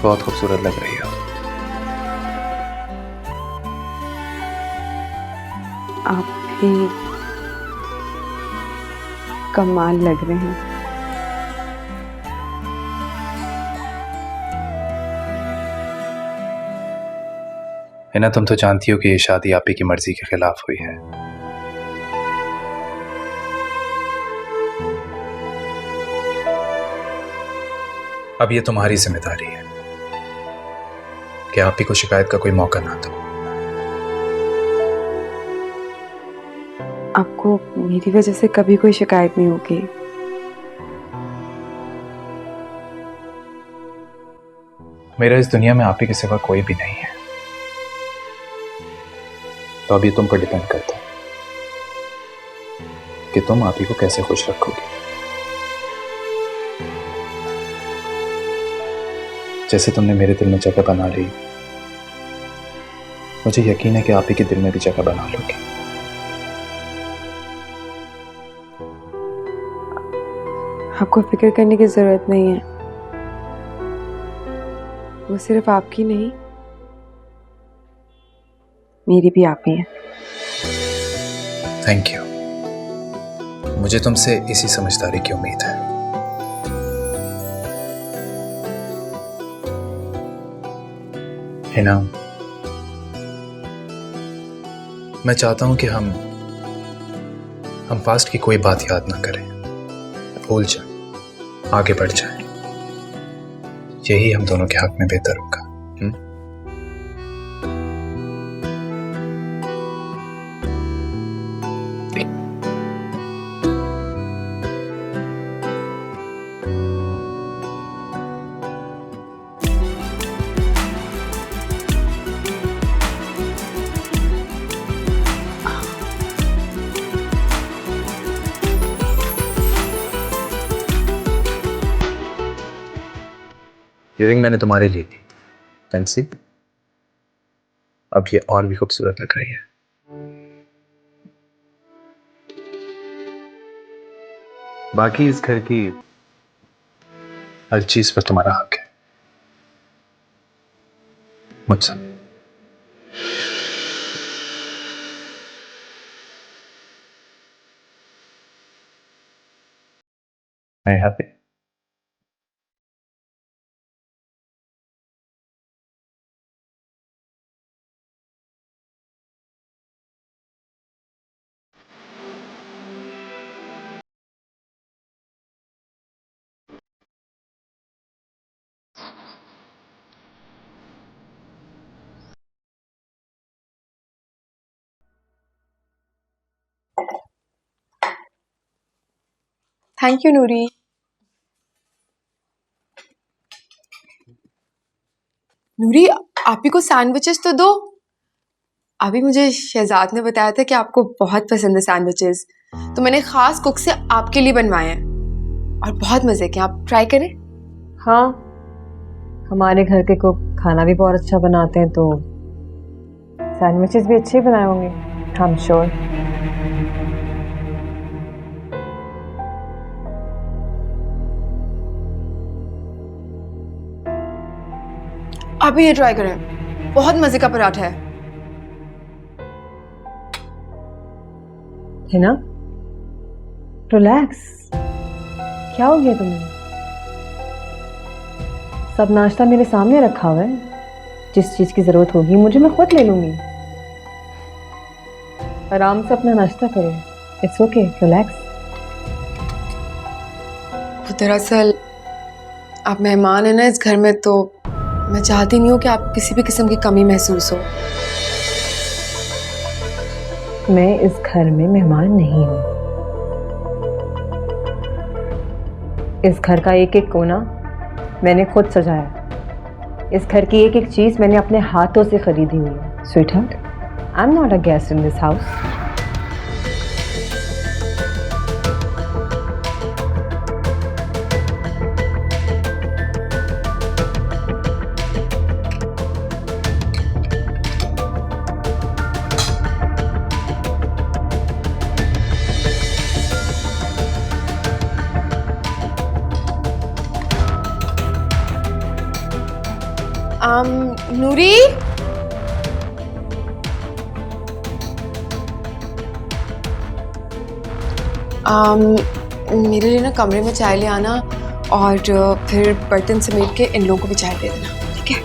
बहुत खूबसूरत लग रही हो। आप भी कमाल लग रहे हैं। हिना, तुम तो जानती हो कि ये शादी आप ही की मर्जी के खिलाफ हुई है। अब ये तुम्हारी जिम्मेदारी है कि आप ही को शिकायत का कोई मौका ना दो। आपको मेरी वजह से कभी कोई शिकायत नहीं होगी। मेरा इस दुनिया में आप ही के सिवा कोई भी नहीं है, तो अब ये तुम पर डिपेंड करता है कि तुम आप ही को कैसे खुश रखोगे। जैसे तुमने मेरे दिल में जगह बना ली, मुझे यकीन है कि आप ही के दिल में भी जगह बना लोगे। आपको फिक्र करने की जरूरत नहीं है। वो सिर्फ आपकी नहीं, मेरी भी आप ही है। Thank you. मुझे तुमसे इसी समझदारी की उम्मीद है। हिना, मैं चाहता हूं कि हम पास्ट की कोई बात याद ना करें, भूल जाएं, आगे बढ़ जाएं। यही हम दोनों के हक में बेहतर होगा। ये रिंग मैंने तुम्हारे लिए दी, फैंसी। अब ये और भी खूबसूरत लग रही है। बाकी इस घर की हर चीज पर तुम्हारा हक है, मुझसे। Are you happy? Thank you Noori. Noori, आप ही को सैंडविचेस तो दो। अभी मुझे शहजाद ने बताया था कि आपको बहुत पसंद है सैंडविचेस, तो मैंने खास कुक से आपके लिए बनवाए हैं और बहुत मजे के। आप ट्राई करें। हाँ, हमारे घर के कुक खाना भी बहुत अच्छा बनाते हैं, तो सैंडविचेस भी अच्छे बनाए होंगे, आई एम श्योर। आप भी ये ट्राई करें, बहुत मजे का पराठा है। है ना? रिलैक्स, क्या हो गया तुम्हें? सब नाश्ता मेरे सामने रखा हुआ है, जिस चीज की जरूरत होगी मुझे मैं खुद ले लूंगी। आराम से अपना नाश्ता करो, इट्स ओके, रिलैक्स। दरअसल आप मेहमान हैं ना इस घर में, तो मैं चाहती नहीं हूँ कि आप किसी भी किस्म की कमी महसूस हो। मैं इस घर में मेहमान नहीं हूं। इस घर का एक एक कोना मैंने खुद सजाया। इस घर की एक एक चीज मैंने अपने हाथों से खरीदी हुई है। Sweetheart, I am not a guest in this house. Noori, मेरे लिए ना कमरे में चाय ले आना और फिर बर्तन समेट के इन लोगों को भी चाय दे देना, ठीक है?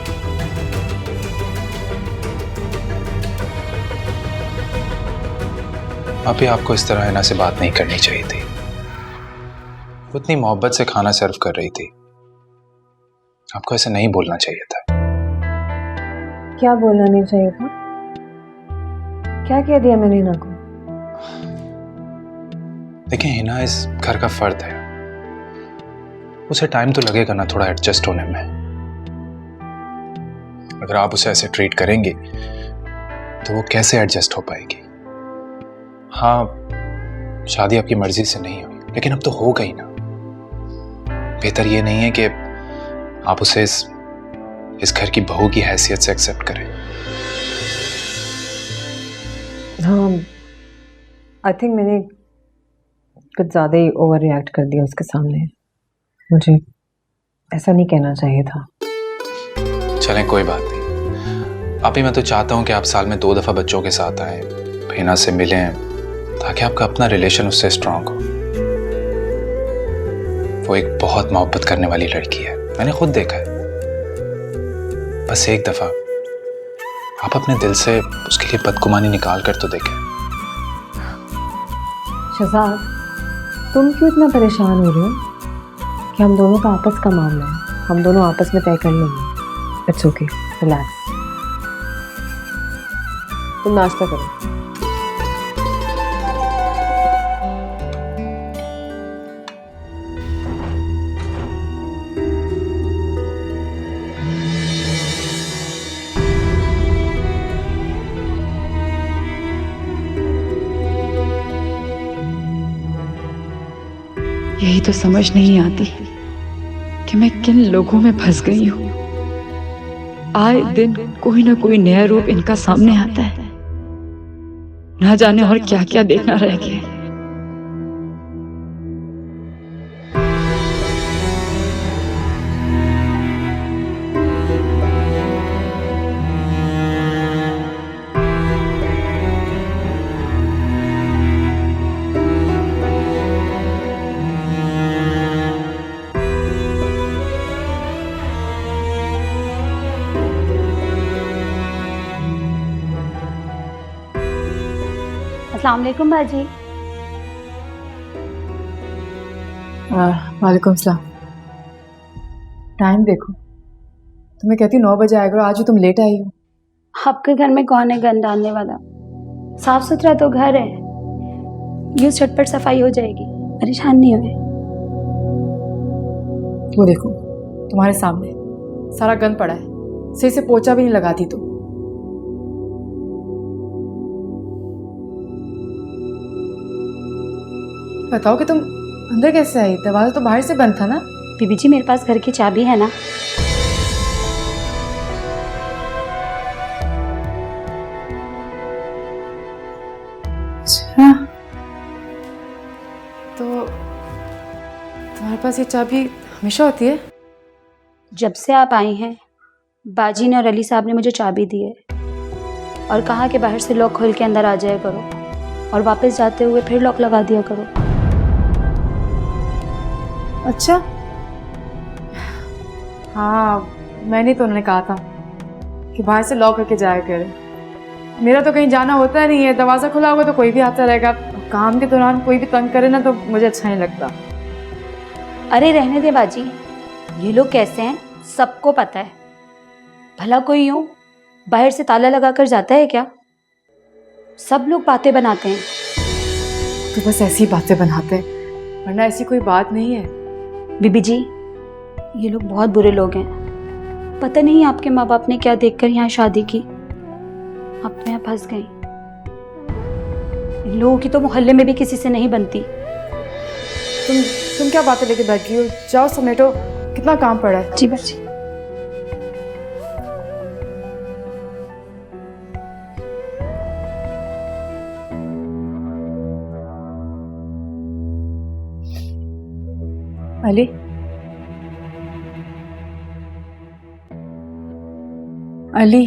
अभी आपको इस तरह हिना से बात नहीं करनी चाहिए थी। वो इतनी मोहब्बत से खाना सर्व कर रही थी, आपको ऐसे नहीं बोलना चाहिए था। क्या बोलना नहीं चाहिए था? क्या कह दिया मैंने हिना को? देखिए, हिना इस घर का फर्द है, उसे टाइम तो लगेगा ना थोड़ा एडजस्ट होने में। अगर आप उसे ऐसे ट्रीट करेंगे तो वो कैसे एडजस्ट हो पाएगी? हाँ, शादी आपकी मर्जी से नहीं हुई, लेकिन अब तो हो गई ना। बेहतर ये नहीं है कि आप उसे इस घर की बहू की हैसियत से एक्सेप्ट करें। हाँ, आई थिंक मैंने कुछ ज़्यादा ही ओवर रिएक्ट कर दिया उसके सामने। मुझे ऐसा नहीं कहना चाहिए था। चलें, कोई बात नहीं। अभी मैं तो चाहता हूँ कि आप साल में 2 दफ़ा बच्चों के साथ आएं, हिना से मिलें, ताकि आपका अपना रिलेशन उससे स्ट्रांग हो। वो एक बहुत मोहब्बत करने वाली लड़की है, मैंने खुद देखा है। बस एक दफ़ा आप अपने दिल से उसके लिए बदगुमानी निकाल कर तो देखें। शहजाद, तुम क्यों इतना परेशान हो रहे हो? कि हम दोनों का आपस का मामला है, हम दोनों आपस में तय कर लेंगे। It's okay, relax. तुम नाश्ता करो। यही तो समझ नहीं आती कि मैं किन लोगों में फंस गई हूँ। आए दिन कोई ना कोई नया रूप इनका सामने आता है, ना जाने और क्या क्या देखना रह गया है। अस्सलाम वालेकुम बाजी। वालेकुम सलाम। टाइम देखो, तुम्हें कहती 9 बजे आया करो, आज भी तुम लेट आई हो। आपके घर में कौन है गंद डालने वाला? साफ सुथरा तो घर है, यूं झटपट सफाई हो जाएगी, परेशान नहीं हुए। वो देखो तुम्हारे सामने सारा गंद पड़ा है, सही से पोछा भी नहीं लगाती तुम। बताओ कि तुम अंदर कैसे आई? दरवाजा तो बाहर से बंद था ना। बीबी जी, मेरे पास घर की चाबी है ना। अच्छा, तो तुम्हारे पास ये चाबी हमेशा होती है? जब से आप आई हैं, बाजी ने और अली साहब ने मुझे चाबी दी है और कहा कि बाहर से लॉक खोल के अंदर आ जाया करो और वापस जाते हुए फिर लॉक लगा दिया करो। अच्छा, हाँ, मैंने तो उन्होंने कहा था कि बाहर से लॉक करके जाया करे। मेरा तो कहीं जाना होता नहीं है, दरवाज़ा खुला होगा तो कोई भी आता रहेगा। काम के दौरान कोई भी तंग करे ना तो मुझे अच्छा नहीं लगता। अरे रहने दे बाजी, ये लोग कैसे हैं सबको पता है। भला कोई यूं बाहर से ताला लगा कर जाता है क्या? सब लोग बातें बनाते हैं। तो बस ऐसी बातें बनाते हैं, वरना ऐसी कोई बात नहीं है। बीबी जी, ये लोग बहुत बुरे लोग हैं। पता नहीं आपके माँ बाप ने क्या देखकर यहाँ शादी की, आप तो यहाँ फंस गई। इन लोगों की तो मोहल्ले में भी किसी से नहीं बनती। तुम क्या बातें लेके बैठ गई हो? जाओ समेटो, कितना काम पड़ा है। जी बाजी। अली, अली,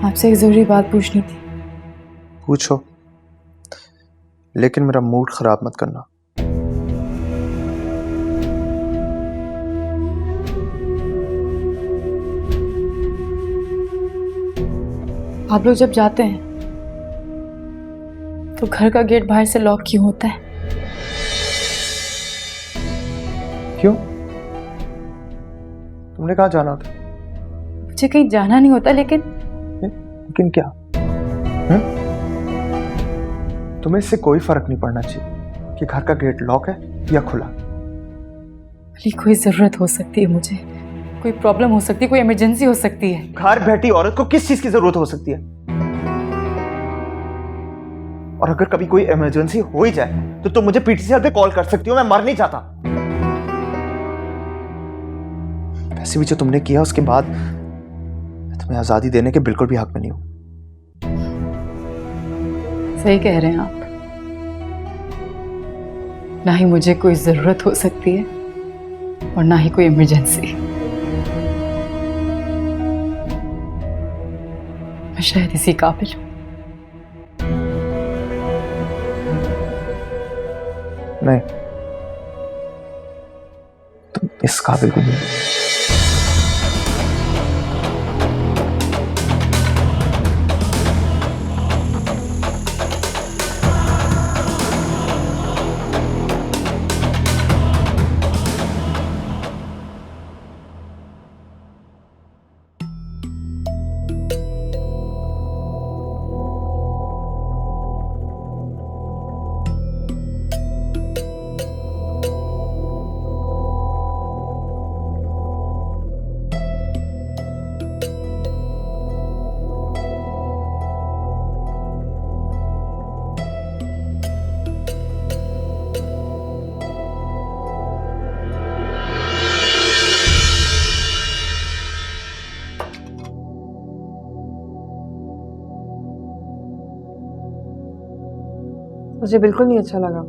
आपसे एक जरूरी बात पूछनी थी। पूछो, लेकिन मेरा मूड खराब मत करना। आप लोग जब जाते हैं तो घर का गेट बाहर से लॉक क्यों होता है? क्यों? तुमने कहाँ जाना था? मुझे कहीं जाना नहीं होता, लेकिन क्या? तुम्हें इससे कोई फर्क नहीं पड़ना चाहिए कि घर का गेट लॉक है या खुला। अली, कोई जरूरत हो सकती है मुझे, कोई प्रॉब्लम हो सकती है, कोई इमरजेंसी हो सकती है। घर बैठी औरत को किस चीज की जरूरत हो सकती है? और अगर कभी कोई इमरजेंसी हो ही जाए तो तुम मुझे पीटीसीएल पे कॉल कर सकती हो। मैं मर नहीं चाहता। वैसे भी जो तुमने किया उसके बाद मैं तुम्हें आजादी देने के बिल्कुल भी हक में नहीं हूं। सही कह रहे हैं आप। ना ही मुझे कोई जरूरत हो सकती है और ना ही कोई इमरजेंसी। मैं शायद इसी काबिल हूं। नहीं, तुम इस काबिल भी नहीं। मुझे बिल्कुल नहीं अच्छा लगा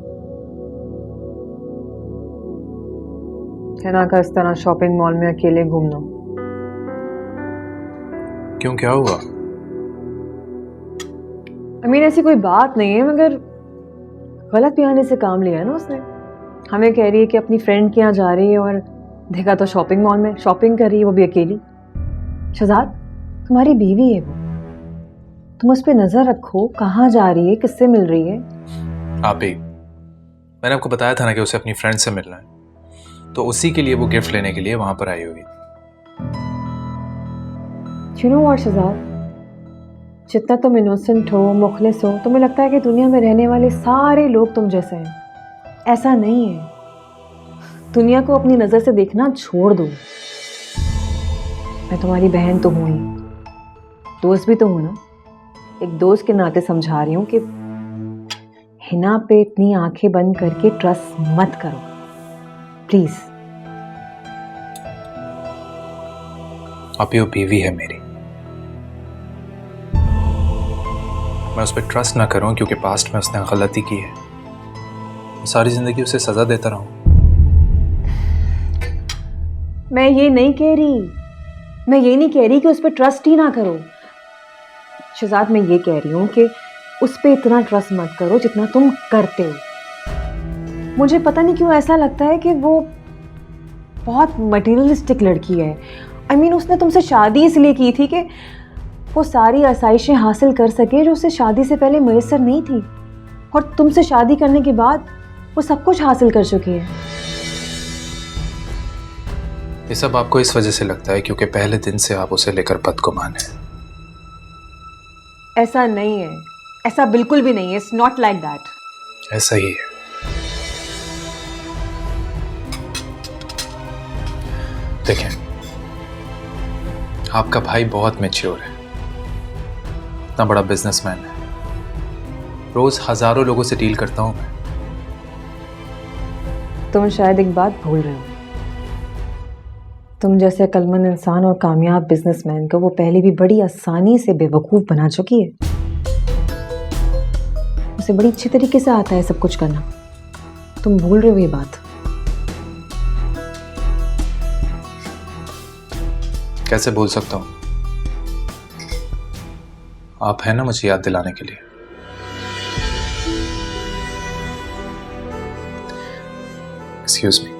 हिना का इस तरह शॉपिंग मॉल में अकेले घूमना। क्यों, क्या हुआ? ऐसी कोई बात नहीं है, मगर गलत बयाने से काम लिया है ना उसने। हमें कह रही है कि अपनी फ्रेंड के यहाँ जा रही है और देखा तो शॉपिंग मॉल में शॉपिंग कर रही है, वो भी अकेली। शहजाद, तुम्हारी बीवी है वो, तुम उस पर नजर रखो, कहाँ जा रही है, किससे मिल रही है। आप ही, मैंने आपको बताया था ना कि उसे अपनी फ्रेंड से मिलना है, तो उसी के लिए वो गिफ्ट लेने के लिए वहां पर आई होगी। You know what, शहजाद, जितना तुम इनोसेंट हो, मुखलिस हो, तुम्हें लगता है कि दुनिया में रहने वाले सारे लोग तुम जैसे हैं। ऐसा नहीं है। दुनिया को अपनी नजर से देखना छोड़ दो। मैं तुम्हारी बहन तो हूं ही, दोस्त भी तो हूं ना। एक दोस्त के नाते समझा रही हूं कि हिना पे इतनी आंखें बंद करके ट्रस्ट मत करो, प्लीज। आप ही वो बीवी है मेरी, मैं उस पर ट्रस्ट ना करूं क्योंकि पास्ट में उसने गलती की है, सारी जिंदगी उसे सजा देता रहूं। मैं ये नहीं कह रही कि उस पर ट्रस्ट ही ना करो शहजाद। मैं ये कह रही हूँ कि उस पर इतना ट्रस्ट मत करो जितना तुम करते हो। मुझे पता नहीं क्यों ऐसा लगता है कि वो बहुत मटेरियलिस्टिक लड़की है। उसने तुमसे शादी इसलिए की थी कि वो सारी आसाइशें हासिल कर सके जो उसे शादी से पहले मुयस्सर नहीं थी, और तुमसे शादी करने के बाद वो सब कुछ हासिल कर चुकी है। ये सब आपको इस वजह से लगता है क्योंकि पहले दिन से आप उसे लेकर बदगुमान हैं। ऐसा नहीं है, ऐसा बिल्कुल भी नहीं है। It's not like that. ऐसा ही है। देखें, आपका भाई बहुत मैच्योर है, इतना बड़ा बिजनेसमैन है, रोज हजारों लोगों से डील करता हूं मैं। तुम शायद एक बात भूल रहे हो। तुम जैसे अक्लमंद इंसान और कामयाब बिजनेसमैन को वो पहले भी बड़ी आसानी से बेवकूफ बना चुकी है। उसे बड़ी अच्छी तरीके से आता है सब कुछ करना। तुम भूल रहे हो ये बात। कैसे भूल सकता हूँ? आप हैं ना मुझे याद दिलाने के लिए। Excuse me.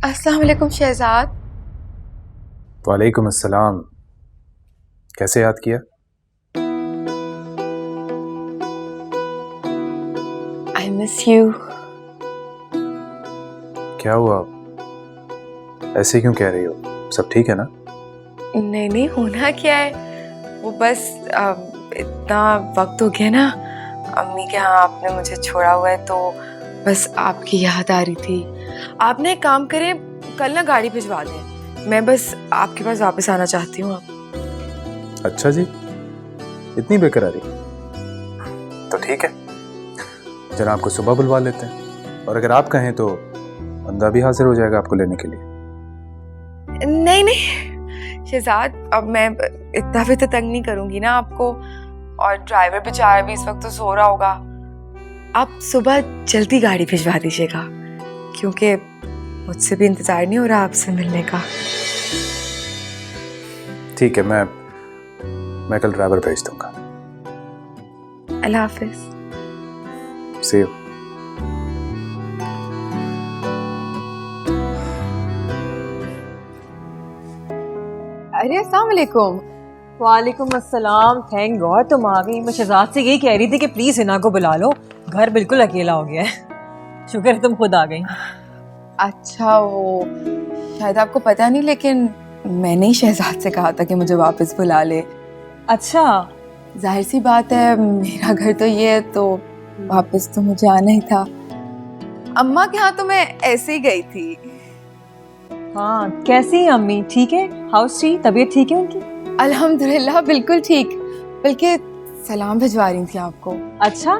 अस्सलाम वालेकुम शहजाद। वालेकुम अस्सलाम। कैसे याद किया? I miss you. क्या हुआ? ऐसे क्यों कह रही हो? सब ठीक है ना? नहीं नहीं, होना क्या है, वो बस इतना वक्त हो गया ना अम्मी के यहाँ आपने मुझे छोड़ा हुआ है, तो बस आपकी याद आ रही थी। आपने एक काम करें, कल ना गाड़ी भिजवा दें, मैं बस आपके पास वापस आना चाहती हूँ अब। अच्छा जी, इतनी बेकरारी? तो ठीक है, जनाब को सुबह बुलवा लेते हैं, और अगर आप कहें तो बंदा भी हाजिर हो जाएगा आपको लेने के लिए। नहीं नहीं शहजाद, अब मैं इतना भी तो तंग नहीं करूंगी ना आपको, और ड्राइवर बेचारा भी इस वक्त तो सो रहा होगा। आप सुबह जल्दी गाड़ी भिजवा दीजिएगा, क्योंकि मुझसे भी इंतजार नहीं हो रहा आपसे मिलने का। ठीक है, मैं कल ड्राइवर भेज दूंगा। अल्लाह हाफिज। See you. अरे अस्सलाम वालेकुम। वालेकुम अस्सलाम। थैंक गॉड तुम आ गई। मैं शहजाद से यही कह रही थी कि प्लीज हिना को बुला लो, घर बिल्कुल अकेला हो गया है। शुक्र है तुम खुद आ गई। अच्छा, वो शायद आपको पता नहीं, लेकिन मैंने ही शहजाद से कहा था कि मुझे वापस बुला ले। अच्छा, जाहिर सी बात है, मेरा घर तो ये है, तो वापस तो मुझे आना ही था। अम्मा के यहाँ तो मैं ऐसे ही गई थी। हाँ, कैसी है अम्मी? ठीक है? हाउस ठीक, तबीयत ठीक है उनकी? अल्हम्दुलिल्लाह बिल्कुल ठीक, बल्कि सलाम भिजवा रही थी आपको। अच्छा,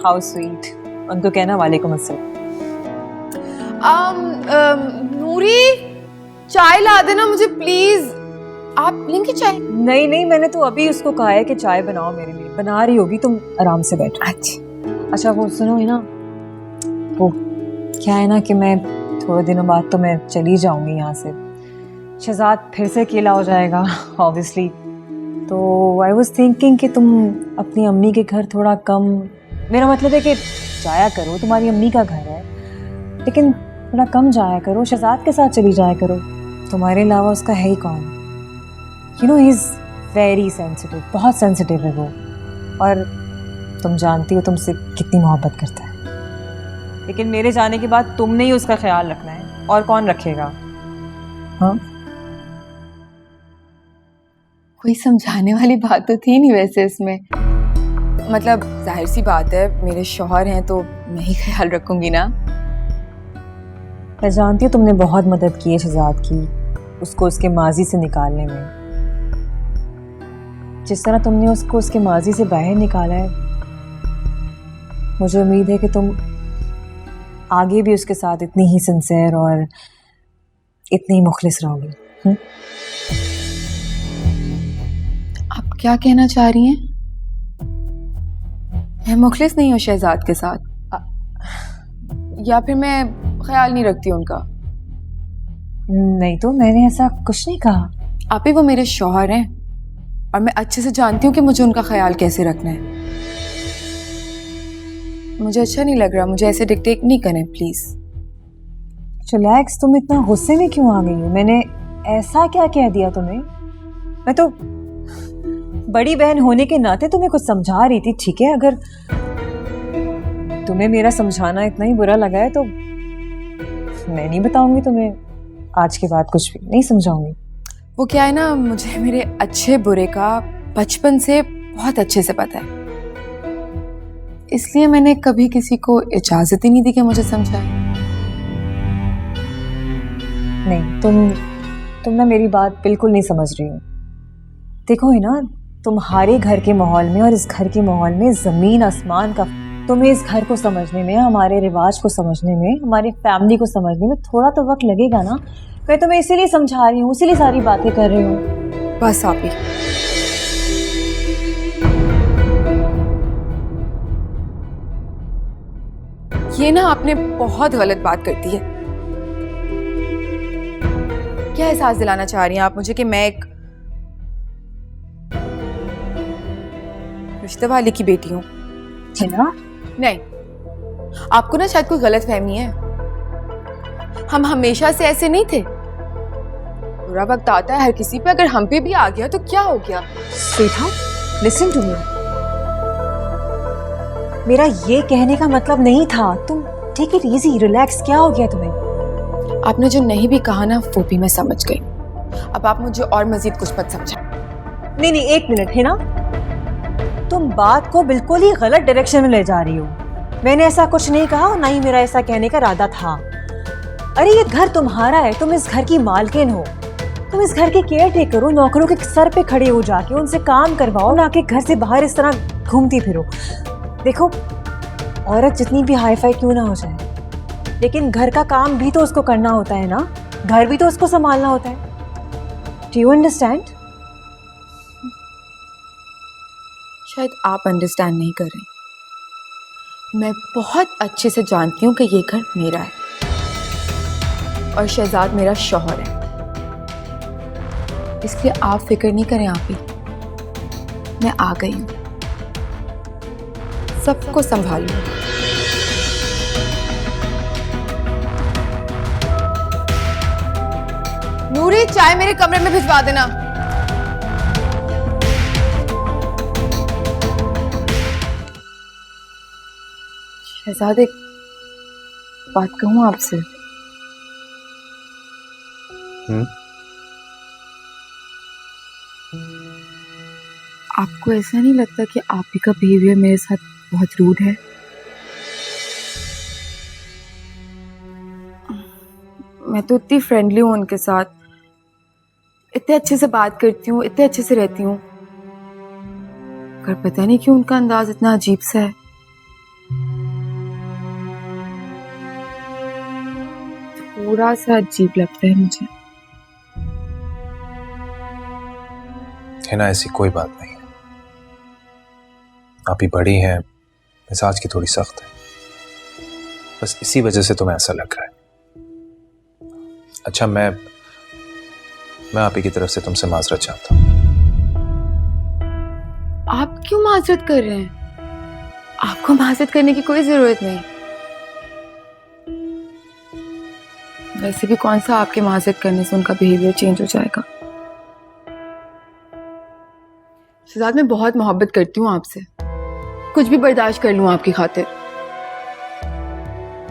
हाउ स्वीट। उनको कहना वालेकुम अस्सलाम। नूरी, चाय ला देना मुझे प्लीज। आप लेंगे चाय? नहीं नहीं, मैंने तो अभी उसको कहा है कि चाय बनाओ मेरे लिए। बना रही होगी, तुम आराम से बैठो। अच्छा वो सुनो है ना, वो क्या है ना कि मैं थोड़े दिनों बाद तो मैं चली जाऊंगी यहाँ से। शहजाद फिर से अकेला हो जाएगा ऑब्वियसली, तो आई वाज थिंकिंग कि तुम अपनी अम्मी के घर थोड़ा कम, मेरा मतलब है कि जाया करो, तुम्हारी अम्मी का घर है, लेकिन थोड़ा कम जाया करो, शहजाद के साथ चली जाया करो। तुम्हारे अलावा उसका है ही कौन? You know he is very sensitive, बहुत सेंसिटिव है वो, और तुम जानती हो तुमसे कितनी मोहब्बत करता है। लेकिन मेरे जाने के बाद तुमने ही उसका ख्याल रखना है, और कौन रखेगा? हाँ, कोई समझाने वाली बात तो थी नहीं वैसे इसमें। मतलब जाहिर सी बात है, मेरे शौहर हैं तो मैं ही ख्याल रखूंगी ना। मैं जानती हूँ तुमने बहुत मदद की है शहजाद की, उसको उसके माजी से निकालने में। जिस तरह तुमने उसको उसके माजी से बाहर निकाला है, मुझे उम्मीद है कि तुम आगे भी उसके साथ इतनी ही सिंसियर और इतनी ही मुखलिस रहोगी। आप क्या कहना चाह रही हैं? मैं मुखलिस नहीं हूँ शहजाद के साथ, या फिर मैं ख्याल नहीं रखती उनका? नहीं तो मैंने ऐसा कुछ नहीं कहा। आप ही वो मेरे शौहर हैं, और मैं अच्छे से जानती हूँ कि मुझे उनका ख्याल कैसे रखना है। मुझे अच्छा नहीं लग रहा, मुझे ऐसे डिक्टेट नहीं करें प्लीज। रिलैक्स, तुम इतना गुस्से में क्यों आ गई हो? मैंने ऐसा क्या कह दिया तुम्हें? मैं तो बड़ी बहन होने के नाते तुम्हें कुछ समझा रही थी, ठीक है? अगर तुम्हें मेरा समझाना इतना ही बुरा लगा है तो मैं नहीं बताऊंगी तुम्हें, आज के बाद कुछ भी नहीं समझाऊंगी। वो क्या है ना, मुझे मेरे अच्छे बुरे का बचपन से बहुत अच्छे से पता है, इसलिए मैंने कभी किसी को इजाजत ही नहीं दी कि मुझे समझाए। नहीं, तुम ना मेरी बात बिल्कुल नहीं समझ रही हो। देखो है ना, तुम्हारे घर के माहौल में और इस घर के माहौल में ज़मीन आसमान का। तुम्हें इस घर को समझने में, हमारे रिवाज को समझने में, हमारी फैमिली को समझने में थोड़ा तो वक्त लगेगा ना। मैं तुम्हें इसीलिए समझा रही हूँ, इसीलिए सारी बातें कर रही हूँ। बस आप ही ये ना आपने बहुत गलत बात कर दी है। क्या एहसास दिलाना चाह रही हैं आप मुझे कि मैं एक रिश्ते वाले की बेटी हूँ? है ना? नहीं, आपको ना शायद कोई गलत फहमी है। हम हमेशा से ऐसे नहीं थे। बुरा वक्त आता है हर किसी पे, अगर हम पे भी आ गया तो क्या हो गया? Sweetheart, listen to me. मेरा ये कहने का मतलब नहीं था। तुम टेक इट इजी, रिलैक्स। क्या हो गया तुम्हें? आपने जो नहीं भी कहा ना वो भी मैं समझ गई। अब आप मुझे और मजीद कुछ मत समझाएं। नहीं नहीं, एक मिनट, है ना? तुम बात को बिल्कुल ही गलत डायरेक्शन में ले जा रही हो। मैंने ऐसा कुछ नहीं कहा और ना ही मेरा ऐसा कहने का इरादा था। अरे ये घर तुम्हारा है, तुम इस घर की मालकिन हो, तुम इस घर के केयर टेकर हो। नौकरों के सर पे खड़े हो जाके उनसे काम करवाओ, ना कि घर से बाहर इस तरह घूमती फिरो। देखो, औरत जितनी भी हाई फाई क्यों ना हो जाए, लेकिन घर का काम भी तो उसको करना होता है ना, घर भी तो उसको संभालना होता है। Do you understand? शायद आप अंडरस्टैंड नहीं कर रही। मैं बहुत अच्छे से जानती हूँ कि ये घर मेरा है और शहजाद मेरा शौहर है, इसलिए आप फिक्र नहीं करें। आप ही, मैं आ गई हूँ, सबको संभालूं। नूरी, चाय मेरे कमरे में भिजवा देना। शहजाद, एक बात कहूँ आपसे? आपको ऐसा नहीं लगता कि आप ही का बिहेवियर मेरे साथ बहुत रूड है? मैं तो इतनी फ्रेंडली हूँ उनके साथ, इतने अच्छे से बात करती हूँ, इतने अच्छे से रहती हूँ, पर पता नहीं क्यों उनका अंदाज इतना अजीब सा है। थोड़ा सा अजीब लगता है मुझे। है ना, ऐसी कोई बात नहीं है। आप ही बड़ी हैं, मिजाज की थोड़ी सख्त है, बस इसी वजह से तुम्हें ऐसा लग रहा है। अच्छा, मैं आप ही की तरफ से तुमसे माजरत चाहता हूँ। आप क्यों माजरत कर रहे हैं? आपको माजरत करने की कोई जरूरत नहीं। वैसे भी कौन सा आपके माजरत करने से उनका बिहेवियर चेंज हो जाएगा। शहजाद, मैं बहुत मोहब्बत करती हूँ आपसे, कुछ भी बर्दाश्त कर लूँ आपकी खातिर,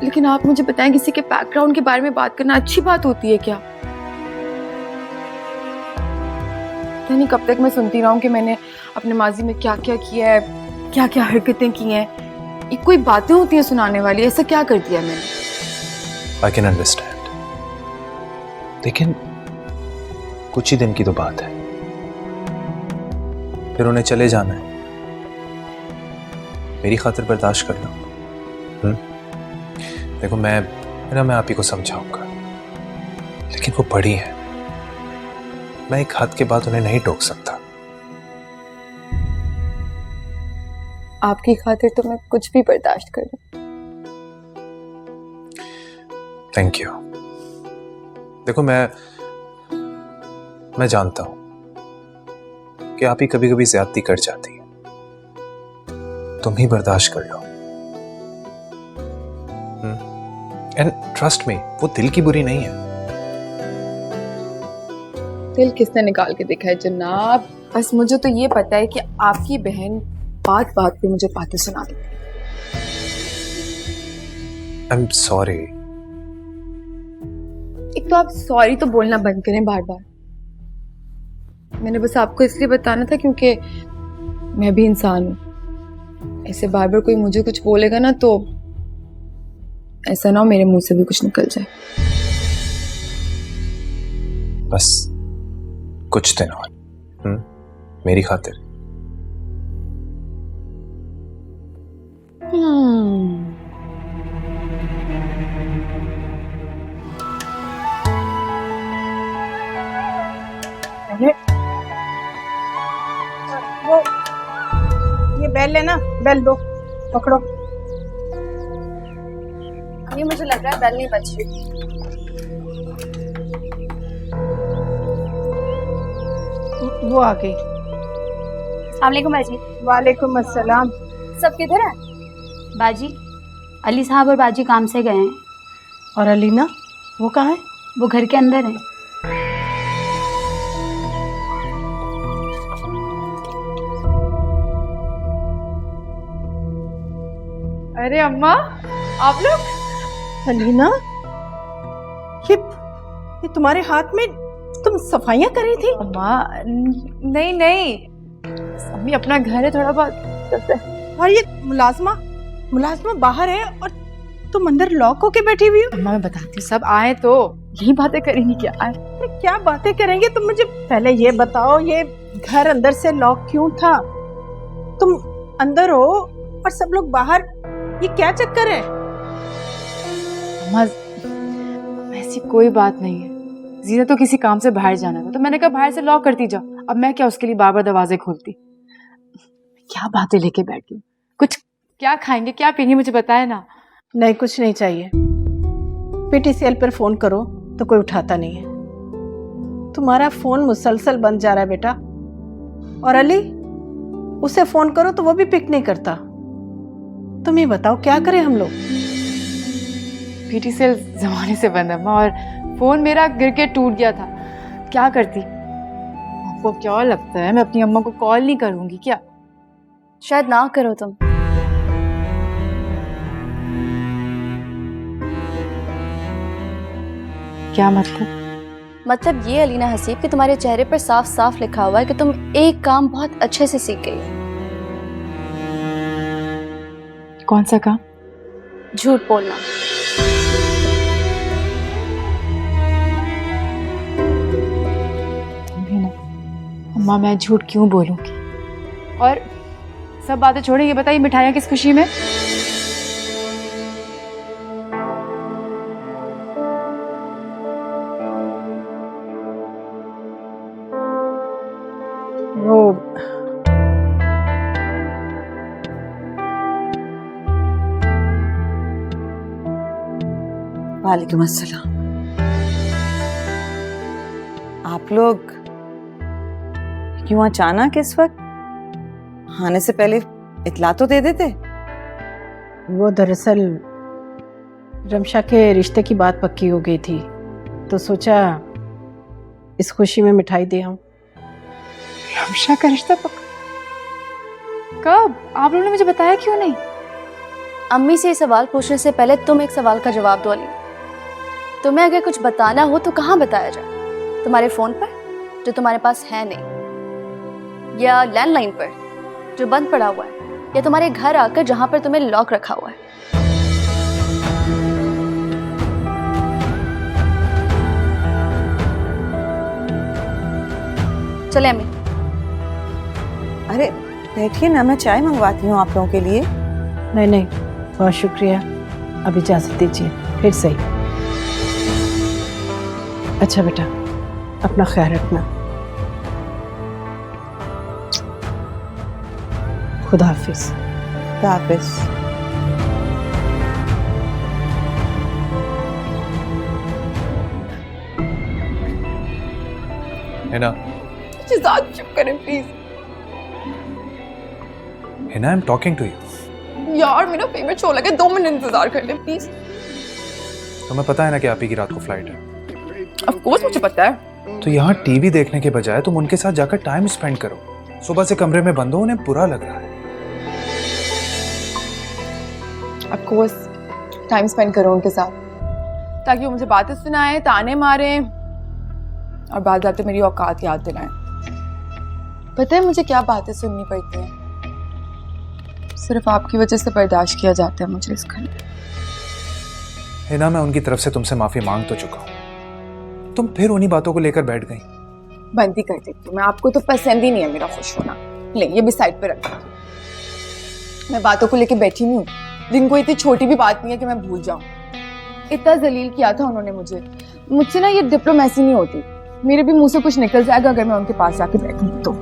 लेकिन आप मुझे बताएं, किसी के बैकग्राउंड के बारे में बात करना अच्छी बात होती है क्या? पता नहीं कब तक मैं सुनती रहूं कि मैंने अपने माजी में क्या क्या किया है, क्या क्या हरकतें की हैं। ये कोई बातें होती हैं सुनाने वाली? ऐसा क्या कर दिया मैंने? आई कैन अंडरस्टैंड, लेकिन कुछ ही दिन की तो बात है, फिर उन्हें चले जाना है। मेरी खातिर बर्दाश्त कर लो। देखो, मैं आप ही को समझाऊंगा, लेकिन वो बड़ी है, मैं एक हद के बाद उन्हें नहीं टोक सकता। आपकी खातिर तो मैं कुछ भी बर्दाश्त कर लूं। Thank you. देखो, मैं जानता हूं कि आप ही कभी कभी ज्यादती कर जाती है, तुम ही बर्दाश्त कर लो। एंड ट्रस्ट मी, वो दिल की बुरी नहीं है। दिल किसने निकाल के देखा है जनाब? बस मुझे तो ये पता है कि आपकी बहन बात बात पे मुझे बातें सुना देती है। आई एम सॉरी। एक तो आप सॉरी तो बोलना बंद करें बार बार। मैंने बस आपको इसलिए बताना था क्योंकि मैं भी इंसान हूं। ऐसे बार बार कोई मुझे कुछ बोलेगा ना तो ऐसा ना हो मेरे मुंह से भी कुछ निकल जाए। बस कुछ दिन और मेरी खातिर। वो ये बेल है ना, बेल दो, पकड़ो। भाभी मुझे लग रहा है बेल नहीं बज रही। वो आ गई। अस्सलाम बाजी। वालेकुम अस्सलाम। सब किधर है? बाजी, अली साहब और बाजी काम से गए हैं। और अलीना वो कहाँ है? वो घर के अंदर है। अरे अम्मा, आप लोग? अलीना, ये तुम्हारे हाथ में तुम सफाइयाँ कर रही थी? अम्मा नहीं नहीं, अम्मी अपना घर है, थोड़ा बहुत। और ये मुलाजमा बाहर है और तुम अंदर लॉक होके बैठी हुई हो। अम्मा मैं बताती हूँ, सब आए तो यही बातें करेंगी क्या? आए अरे क्या बातें करेंगे? तुम मुझे पहले ये बताओ, ये घर अंदर से लॉक क्यों था? तुम अंदर हो और सब लोग बाहर, ये क्या चक्कर है? अम्मा ऐसी कोई बात नहीं है, जीना तो किसी काम से बाहर जाना था तो मैंने कहा बाहर से लॉक करती जाओ। अब मैं क्या उसके लिए बार बार दरवाजे खोलती? क्या बातें लेके बैठ गई? कुछ क्या खाएंगे, क्या पीएंगे, मुझे बताए ना। नहीं, कुछ नहीं चाहिए। पीटीसीएल पर फोन करो तो कोई उठाता नहीं है। तुम्हारा फोन मुसलसल बंद जा रहा है बेटा। और अली, उसे फोन करो तो वो भी पिक नहीं करता। तुम ही बताओ क्या करें हम लोग? पीटीसीएल जमाने से बंद है अम्मा, और फोन मेरा गिर के टूट गया था। क्या करती? आपको क्या लगता है मैं अपनी अम्मा को कॉल नहीं करूंगी क्या? शायद ना करो तुम। क्या मतलब? मतलब ये अलीना हसीब कि तुम्हारे चेहरे पर साफ साफ लिखा हुआ है कि तुम एक काम बहुत अच्छे से सीख गई हो। कौन सा काम? झूठ बोलना। अम्मा मैं झूठ क्यों बोलूंगी? और सब बातें छोड़े, ये बताइए मिठाइयाँ किस खुशी में? वो वालेकुम अस्सलाम। आप लोग क्यों अचानक इस वक्त? आने से पहले इतला तो दे देते। वो दरअसल रमशा के रिश्ते की बात पक्की हो गई थी तो सोचा इस खुशी में मिठाई दे आऊं। रमशा का रिश्ता पक्का? कब? आप लोगों ने मुझे बताया क्यों नहीं? अम्मी से ये सवाल पूछने से पहले तुम एक सवाल का जवाब दो अली। तुम्हें अगर कुछ बताना हो तो कहाँ बताया जाए? तुम्हारे फोन पर जो तुम्हारे पास है नहीं, या लैंडलाइन पर जो बंद पड़ा हुआ है, या तुम्हारे घर आकर जहां पर तुम्हें लॉक रखा हुआ है? चले अम्मी। अरे बैठिए ना, मैं चाय मंगवाती हूँ आप लोगों के लिए। नहीं नहीं, बहुत शुक्रिया, अब इजाजत दीजिए, फिर सही। अच्छा बेटा, अपना ख्याल रखना। खुदा हाफिज। खुदा हाफिज। हिना, शहजाद चुप करें please. Hina, I am talking to you. यार मेरा पेमेंट शो लगे, 2 मिनट इंतजार कर ले प्लीज। तुम्हें पता है ना कि आप ही की रात को फ्लाइट है। ऑफ कोर्स मुझे पता है। तो यहाँ टीवी देखने के बजाय तुम उनके साथ जाकर टाइम स्पेंड करो। सुबह से कमरे में बंद हो, उन्हें बुरा लग रहा है। ऑफ कोर्स टाइम स्पेंड करो उनके साथ, ताकि वो मुझे बातें सुनाए, ताने मारे और बात बातें मेरी औकात याद दिलाएं। पता है मुझे क्या बातें सुननी पड़ती हैं? सिर्फ आपकी वजह से बर्दाश्त किया जाता है मुझे इस घर में। हिना, मैं उनकी तरफ से तुमसे माफी मांग तो चुका हूँ, तुम फिर उन्हीं बातों को लेकर बैठ गई। बंद ही कर देती हूँ मैं, आपको तो पसंद ही नहीं है मेरा खुश होना। ले ये भी साइड पे रख दो। मैं बातों को लेकर बैठी नहीं हूँ, दिन को इतनी छोटी भी बात नहीं है कि मैं भूल जाऊं। इतना जलील किया था उन्होंने मुझसे ना ये डिप्लोमेसी नहीं होती। मेरे भी मुंह से कुछ निकल जाएगा अगर मैं उनके पास जाके बैठूं तो।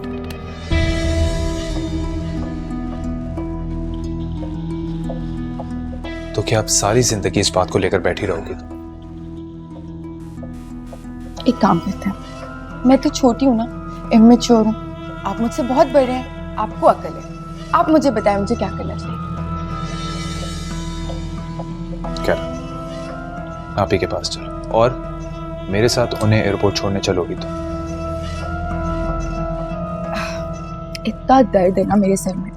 तो क्या आप सारी जिंदगी इस बात को लेकर बैठी रहोगी? एक काम करते हैं, मैं तो छोटी हूँ ना, इमेच्योर हूँ, आप मुझसे बहुत बड़े हैं, आपको अकल है, आप मुझे बताएं मुझे क्या करना चाहिए। क्या आप ही के पास चलो और मेरे साथ उन्हें एयरपोर्ट छोड़ने चलोगी तो? इतना दर्द है ना मेरे सर में,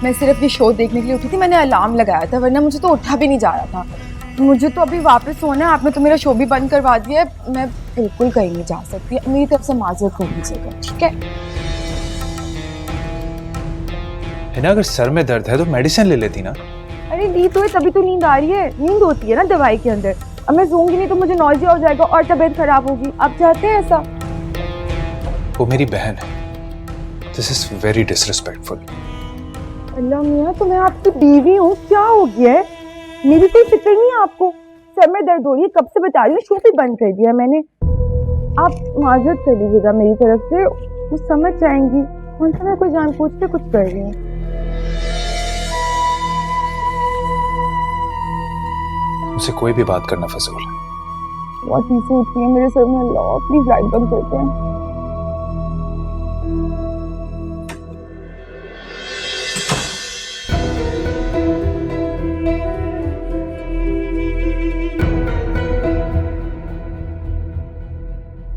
मैं सिर्फ ये शो देखने के लिए उठी थी, मैंने अलार्म लगाया था वरना मुझे तो उठा भी नहीं जा रहा था। मुझे तो अभी वापस सोना है, आपने तो मेरा शो भी बंद करवा दिया है, मैं बिल्कुल कहीं नहीं जा सकती, मेरी तरफ से माजरत हो लीजिएगा, ठीक है? है ना, अगर सर में दर्द है तो मेडिसिन ले लेती ना। अरे ली तो है तभी तो नींद आ रही है, नींद होती है ना दवाई के अंदर। अब मैं सोऊंगी नहीं तो मुझे नॉइज़िया हो जाएगा और तबीयत खराब होगी। आप चाहते हैं ऐसा? वो मेरी बहन है, दिस इज वेरी डिसरिस्पेक्टफुल। अल्लाह मियाँ, तो मैं आपकी बीवी हूँ, क्या हो गया है? मेरी कोई फिक्र नहीं है आपको? सर में दर्द हो रही है, कब से बता रही हूँ, शो भी बंद कर दिया मैंने। आप माजरत कर लीजिएगा मेरी तरफ से, वो समझ जाएंगी, कौन सा मैं कोई जानबूझ के कुछ कर रही हूँ। मुझसे कोई भी बात करना फजूल है। बहुत चीजें उठती हैं मेरे सर में, अल्लाह प्लीज लाइट बंद करते हैं।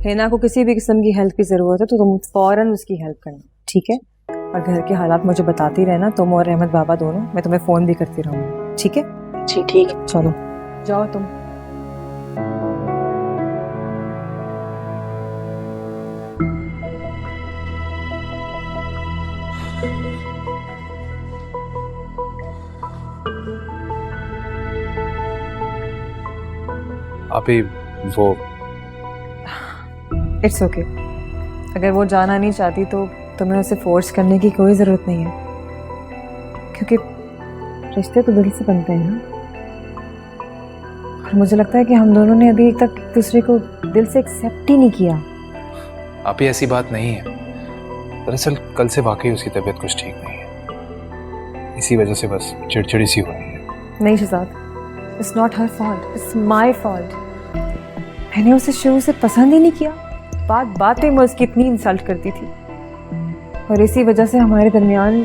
हिना को किसी भी किस्म की हेल्प की ज़रूरत है तो तुम फ़ौरन उसकी हेल्प करना, ठीक है? और घर के हालात मुझे बताती रहना, तुम और अहमद बाबा दोनों, मैं तुम्हें फ़ोन भी करती रहूँगी, ठीक है? जी ठीक है। चलो जाओ तुम। आप ही वो इट्स ओके अगर वो जाना नहीं चाहती तो तुम्हें उसे फोर्स करने की कोई ज़रूरत नहीं है, क्योंकि रिश्ते तो दिल से बनते हैं ना। और मुझे लगता है कि हम दोनों ने अभी तक एक दूसरे को दिल से एक्सेप्ट ही नहीं किया। आप ही ऐसी बात नहीं है, दरअसल कल से वाकई उसकी तबीयत कुछ ठीक नहीं है, इसी वजह से बस चिड़चिड़ी सी हो रही है। नहीं Shehzad, it's not her fault, it's my fault. मैंने उसे शुरू से पसंद ही नहीं किया, बात बात में मैं उसकी इतनी इंसल्ट करती थी और इसी वजह से हमारे दरमियान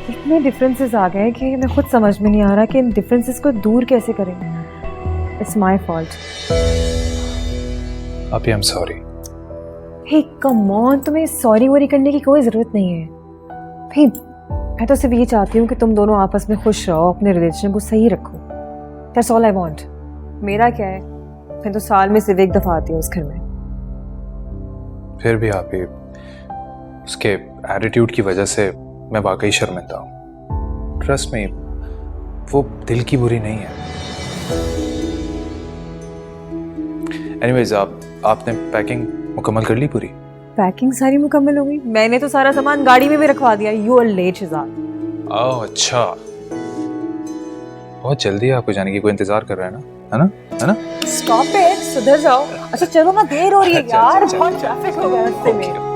इतने डिफरेंसेस आ गए कि मैं खुद समझ में नहीं आ रहा कि इन डिफरेंसेस को दूर कैसे करें। It's my fault. आप ही, I am sorry. Hey come on, तुम्हें सॉरी वॉरी करने की कोई ज़रूरत नहीं है भाई। मैं तो सिर्फ ये चाहती हूँ कि तुम दोनों आपस में खुश रहो, अपने रिलेशन को सही रखो, दैट्स ऑल आई वांट। मेरा क्या है, मैं तो साल में सिर्फ एक दफ़ा आती हूँ उस घर में। फिर भी आप ही, उसके एटीट्यूड की वजह से मैं वाकई शर्मिंदा हूँ। ट्रस्ट में, वो दिल की बुरी नहीं है। एनीवेज, आपने पैकिंग मुकम्मल कर ली पूरी? पैकिंग सारी मुकम्मल हो गई, मैंने तो सारा सामान गाड़ी में भी रखवा दिया। You are late Shahzad. Oh अच्छा, बहुत जल्दी है आपको जाने की, कोई इंतजार कर रहा है ना, है ना, है ना? स्टॉप इट, सुधर जाओ। अच्छा चलो ना, देर हो रही है यार, बहुत ट्रैफिक हो गया रास्ते में।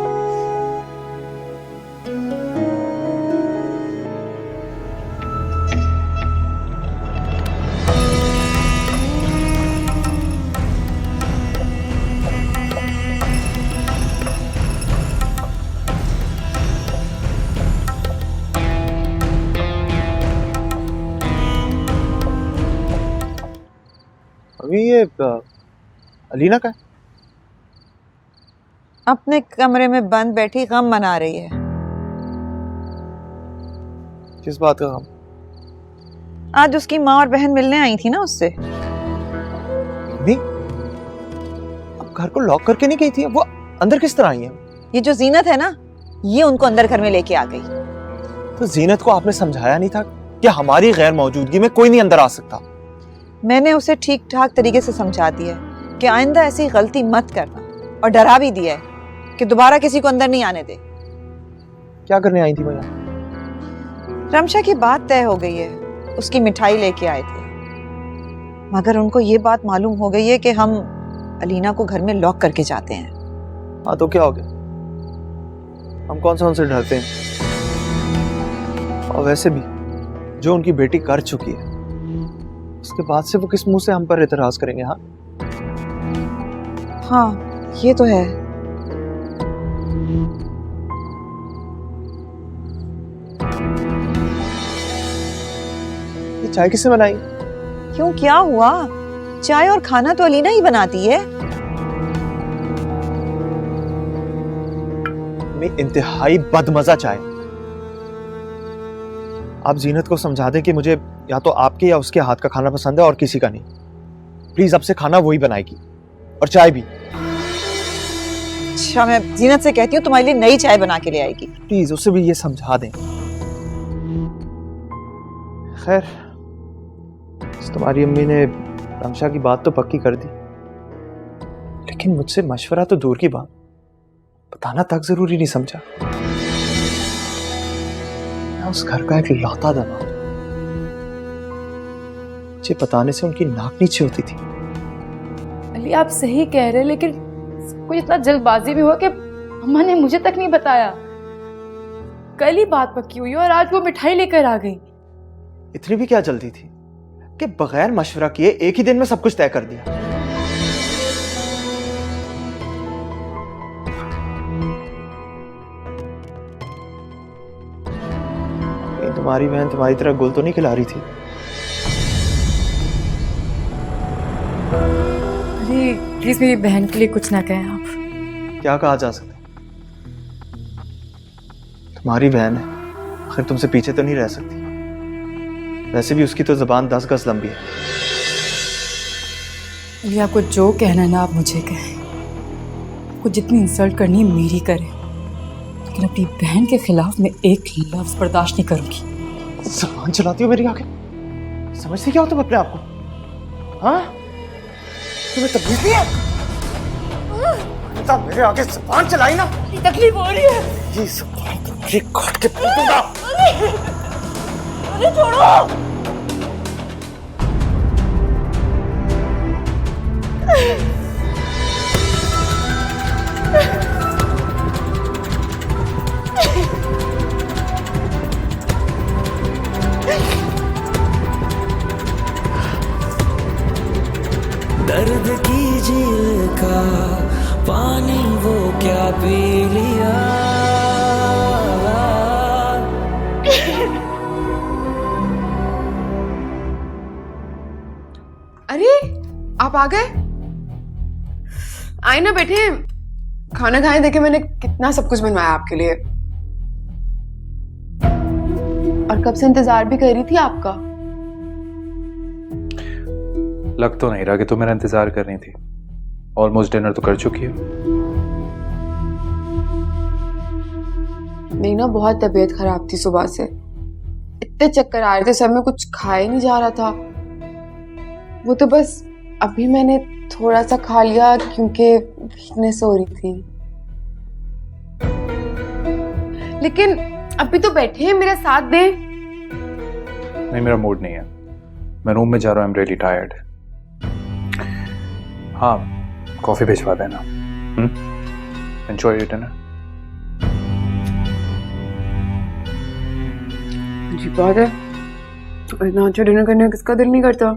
अभी ये अलीना का है? अपने कमरे में बंद बैठी गम मना रही है। किस बात का गम? आज उसकी माँ और बहन मिलने आई थी ना उससे। नहीं, अब घर को लॉक करके नहीं गई थी, वो अंदर किस तरह आई है? ये जो जीनत है ना, ये उनको अंदर घर में लेके आ गई। तो जीनत को आपने समझाया नहीं था कि हमारी गैर मौजूदगी में कोई नहीं अंदर आ सकता? मैंने उसे ठीक ठाक तरीके से समझा दिया है कि आइंदा ऐसी गलती मत करना, और डरा भी दिया है कि दोबारा किसी को अंदर नहीं आने दे। क्या करने आई थी भैया? रमशा की बात तय हो गई है, उसकी मिठाई लेके आए थे, मगर उनको ये बात मालूम हो गई है कि हम अलीना को घर में लॉक करके जाते हैं। हाँ तो क्या हो गया, हम कौन सा उनसे डरते हैं? और वैसे भी जो उनकी बेटी कर चुकी है उसके बाद से वो किस मुंह से हम पर एतराज करेंगे? हाँ हाँ, ये तो है। ये चाय किसने बनाई? क्यों, क्या हुआ? चाय और खाना तो अलीना ही बनाती है। मैं इंतहाई बदमजा चाय। आप जीनत को समझा दें कि मुझे या तो आपके या उसके हाथ का खाना पसंद है और किसी का नहीं। प्लीज अब से खाना वही बनाएगी और चाय भी। अच्छा, मैं जीनत से कहती हूँ तुम्हारे लिए नई चाय बना के ले आएगी। प्लीज उसे भी ये समझा दें। खैर, तुम्हारी अम्मी ने रमशा की बात तो पक्की कर दी, लेकिन मुझसे मशवरा तो दूर की बात, बताना तक जरूरी नहीं समझा। मैं उस घर का एक लौता दमाद, मुझे बताने से उनकी नाक नीचे होती थी। अली आप सही कह रहे हैं, लेकिन कोई इतना जल्दबाजी भी हुआ कि अम्मा ने मुझे तक नहीं बताया। कल ही बात पक्की हुई और आज वो मिठाई लेकर आ गई। इतनी भी क्या जल्दी थी कि बगैर मशवरा किए एक ही दिन में सब कुछ तय कर दिया। तुम्हारी बहन तुम्हारी तरह गुल तो नहीं खिला रही थी? अरे प्लीज मेरी बहन के लिए कुछ ना कहें आप। क्या कहा जा सकता? तुम्हारी बहन है, आखिर तुमसे पीछे तो नहीं रह सकती। वैसे भी उसकी तो जुबान 10 गज लंबी है। अली आपको जो कहना है ना आप मुझे कहें, आपको जितनी इंसल्ट करनी है मेरी करें, लेकिन अपनी बहन के खिलाफ मैं एक लफ्ज बर्दाश्त नहीं करूंगी। जुबान चलाती हो मेरी आगे? समझती क्या हो तुम अपने आप को? हाँ, तुम्हें तकलीफ नहीं है? मेरे आगे जुबान चलाई ना, तकलीफ हो रही है। ये जुबान तो मेरी काट के फेंक दूंगा। अरे छोड़ो। दर्द की झील का पानी वो क्या पी लिया। अरे आप आ गए? आए ना, बैठे। खाना खाए, देखे मैंने कितना सब कुछ बनवाया आपके लिए, और कब से इंतजार भी कर रही थी आपका। लग तो नहीं रहा कि तुम मेरा इंतजार कर रही थी। ऑलमोस्ट डिनर तो कर चुकी है। मेरी ना बहुत तबीयत खराब थी सुबह से, इतने चक्कर आ रहे थे, सब में कुछ खाया ही नहीं जा रहा था। वो तो बस अभी मैंने थोड़ा सा खा लिया क्योंकि वीकनेस हो रही थी। लेकिन अभी तो बैठे हैं, मेरा साथ दे। नहीं, मेरा मूड नहीं है, मैं रूम में जा रहा हूँ। I am really tired. हाँ, कॉफी भिजवा देना। Enjoy your dinner. जी बात है, इतना अच्छा डिनर करने का किसका दिल नहीं करता।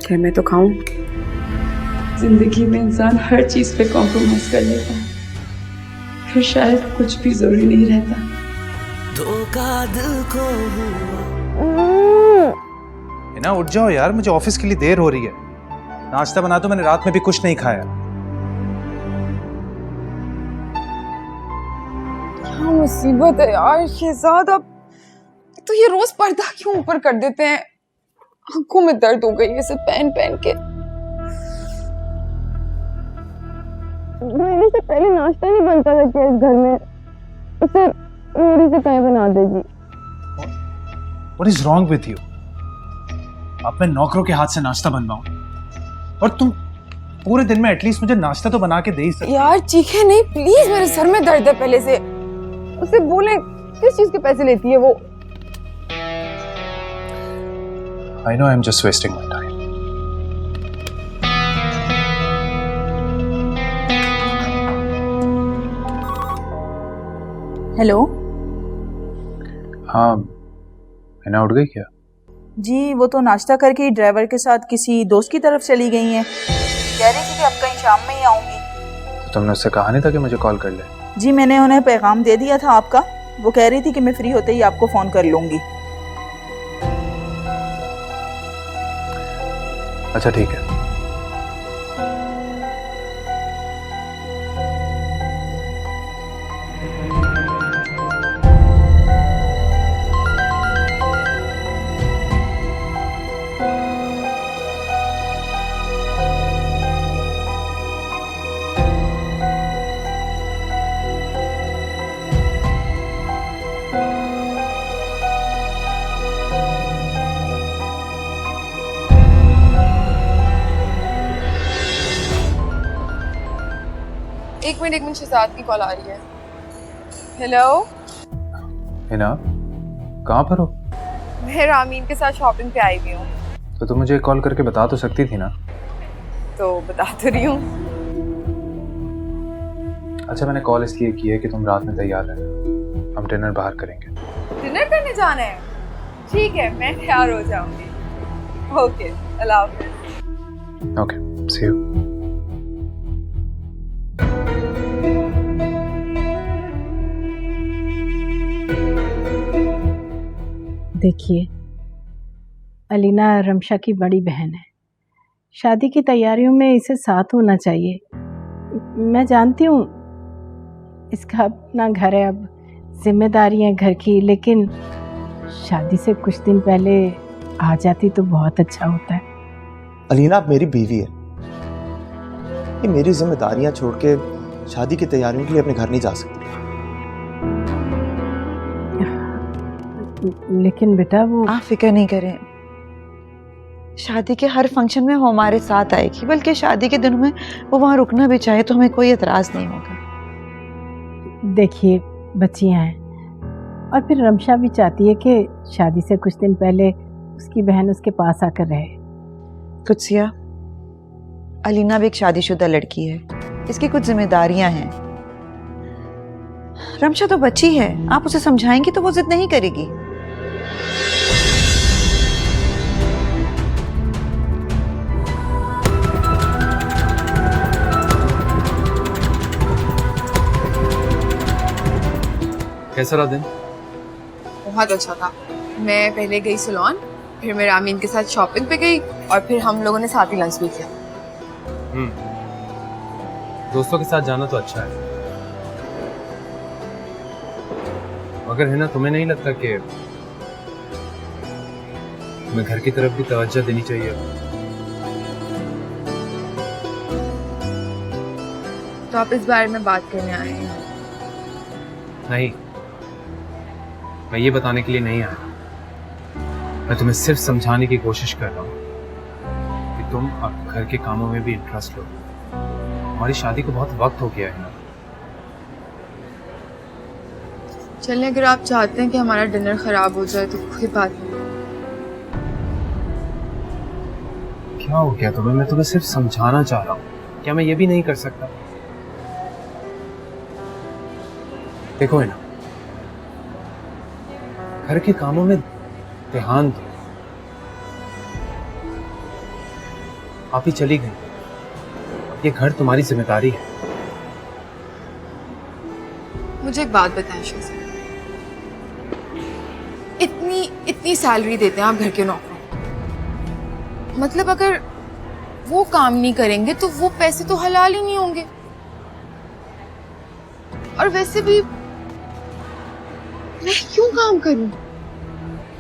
क्या मैं तो खाऊं? जिंदगी में इंसान हर चीज पे कॉम्प्रोमाइज कर लेता है, फिर शायद कुछ भी जरूरी नहीं रहता। धोखा दिल को ना, उठ जाओ यार, मुझे ऑफिस के लिए देर हो रही है। नाश्ता बना दो, मैंने रात में भी कुछ नहीं खाया। क्या मुसीबत है यार शहजाद, अब तो ये रोज पर्दा क्यों ऊपर कर देते हैं। आंखों में दर्द हो गई है इसे पहन पहन के। मेरे से पहले नाश्ता नहीं बनता था क्या इस घर में? उसे मेरी से कहीं बना देगी। What is wrong with you? अब मैं नौकरों के हाथ से नाश्ता बनवाऊं, और तुम पूरे दिन में एटलीस्ट मुझे नाश्ता तो बना के दे ही सकते। यार चीखे नहीं प्लीज, मेरे सर में दर्द है पहले से। उसे बोले किस चीज के पैसे लेती है वो। I know I'm just wasting my time. Hello. हाँ, हिना उठ गई क्या? जी वो तो नाश्ता करके ड्राइवर के साथ किसी दोस्त की तरफ चली गई हैं। कह रही थी कि अब कहीं शाम में ही आऊंगी। तो तुमने उससे कहा नहीं था कि मुझे कॉल कर ले? जी मैंने उन्हें पैगाम दे दिया था आपका। वो कह रही थी कि मैं फ्री होते ही आपको फोन कर लूंगी। अच्छा ठीक है। एक मिनट शहजाद की कॉल आ रही है। हेलो, हिना कहाँ पर हो? मैं रामीन के साथ शॉपिंग पे आई हुई हूँ। तो तुम मुझे कॉल करके बता तो सकती थी ना। तो बता तो रही हूँ। अच्छा मैंने कॉल इसलिए की है कि तुम रात में तैयार रहना, हम डिनर बाहर करेंगे। डिनर करने जाना है? ठीक है, मैं तैयार हो जाऊंगी। ओके, अल्लाह हाफिज़। Okay, see you. देखिए, अलीना रमशा की बड़ी बहन है। शादी की तैयारियों में इसे साथ होना चाहिए। मैं जानती हूँ इसका अपना घर है, अब जिम्मेदारी है घर की, लेकिन शादी से कुछ दिन पहले आ जाती तो बहुत अच्छा होता है। अलीना आप मेरी बीवी है, ये मेरी जिम्मेदारियां छोड़ के शादी की तैयारियों के लिए अपने घर नहीं जा सकती। लेकिन बेटा वो आप फिक्र नहीं करें, शादी के हर फंक्शन में वो हमारे साथ आएगी, बल्कि शादी के दिनों में वो वहाँ रुकना भी चाहे तो हमें कोई एतराज नहीं होगा। देखिए बच्चियां हैं, और फिर रमशा भी चाहती है कि शादी से कुछ दिन पहले उसकी बहन उसके पास आकर रहे। कुत्सिया, अलीना भी एक शादीशुदा लड़की है, इसकी कुछ जिम्मेदारियां हैं। रमशा तो बच्ची है, आप उसे समझाएंगी तो वो जिद नहीं करेगी। कैसा रहा दिन? बहुत अच्छा था। मैं पहले गई सलोन, फिर मैं रामीन के साथ शॉपिंग पे गई, और फिर हम लोगों ने साथ ही लंच भी किया। दोस्तों के साथ जाना तो अच्छा है, मगर है ना, तुम्हें नहीं लगता कि तुम्हें घर की तरफ भी तवज्जो देनी चाहिए? तो आप इस बारे में बात करने आए हैं? नहीं, मैं ये बताने के लिए नहीं आया। मैं तुम्हें सिर्फ समझाने की कोशिश कर रहा हूँ कि तुम अब घर के कामों में भी इंटरेस्ट लो। हमारी शादी को बहुत वक्त हो गया है ना। चलिए, अगर आप चाहते हैं कि हमारा डिनर खराब हो जाए तो कोई बात नहीं। क्या हो गया तुम्हें? मैं तुम्हें सिर्फ समझाना चाह रहा हूँ। क्या मैं ये भी नहीं कर सकता? देखो है ना, घर के कामों में ध्यान दो। आप ही चली गई, ये घर तुम्हारी जिम्मेदारी है। मुझे एक बात बताएं शहजाद, इतनी सैलरी देते हैं आप घर के नौकरों, मतलब अगर वो काम नहीं करेंगे तो वो पैसे तो हलाल ही नहीं होंगे। और वैसे भी मैं क्यों काम करूं?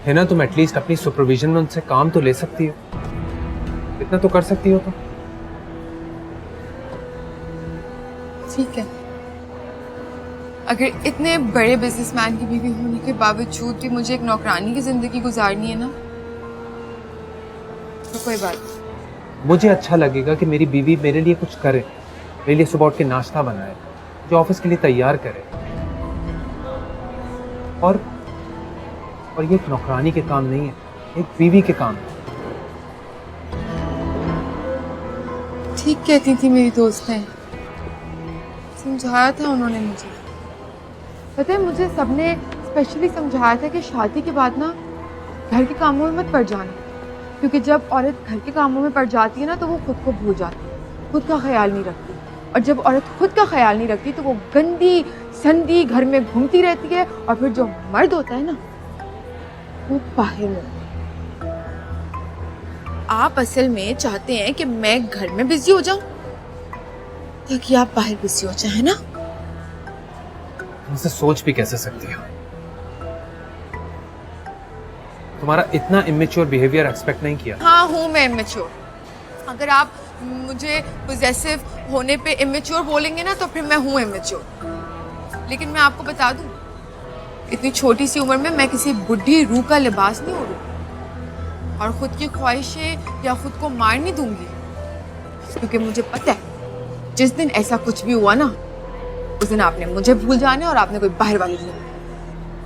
है ना, तुम एटलीस्ट अपनी सुपरविजन में उनसे काम तो ले सकती हो, इतना तो कर सकती हो। तो ठीक है, अगर इतने बड़े बिजनेसमैन की बीवी होने के बावजूद भी मुझे एक नौकरानी की जिंदगी गुजारनी है ना, तो कोई बात नहीं। मुझे अच्छा लगेगा कि मेरी बीवी मेरे लिए कुछ करे, मेरे लिए सुबह उठ के नाश्ता बनाए, जो ऑफिस के लिए तैयार करे। और ये एक नौकरानी के काम नहीं है, एक बीवी के काम है। ठीक कहती थी मेरी दोस्त ने, समझाया था उन्होंने मुझे। पता है, मुझे सबने स्पेशली समझाया था कि शादी के बाद ना घर के कामों में मत पड़ जाना, क्योंकि जब औरत घर के कामों में पड़ जाती है ना तो वो खुद को भूल जाती है, खुद का ख्याल नहीं रखती। और जब औरत खुद का ख्याल नहीं रखती तो वो गंदी संदी घर में घूमती रहती है, और फिर जो मर्द होता है ना वो बाहर में। आप असल में चाहते हैं कि मैं घर में बिजी हो जाऊं ताकि आप बाहर बिजी हो जाए ना? तुमसे सोच भी कैसे सकती हो? तुम्हारा इतना इमेच्योर बिहेवियर एक्सपेक्ट नहीं किया। हाँ हूँ मैं इमेच्योर। अगर आप मुझे पोजेसिव होने पे इमेच्योर बोलेंगे ना तो फिर मैं हूँ इमेच्योर। लेकिन मैं आपको बता दूं, इतनी छोटी सी उम्र में मैं किसी बुढ़ी रूह का लिबास नहीं ओढ़ूं और खुद की ख्वाहिशें या खुद को मार नहीं दूंगी, क्योंकि मुझे पता है जिस दिन ऐसा कुछ भी हुआ ना उस दिन आपने मुझे भूल जाने और आपने कोई बाहर वाली नहीं।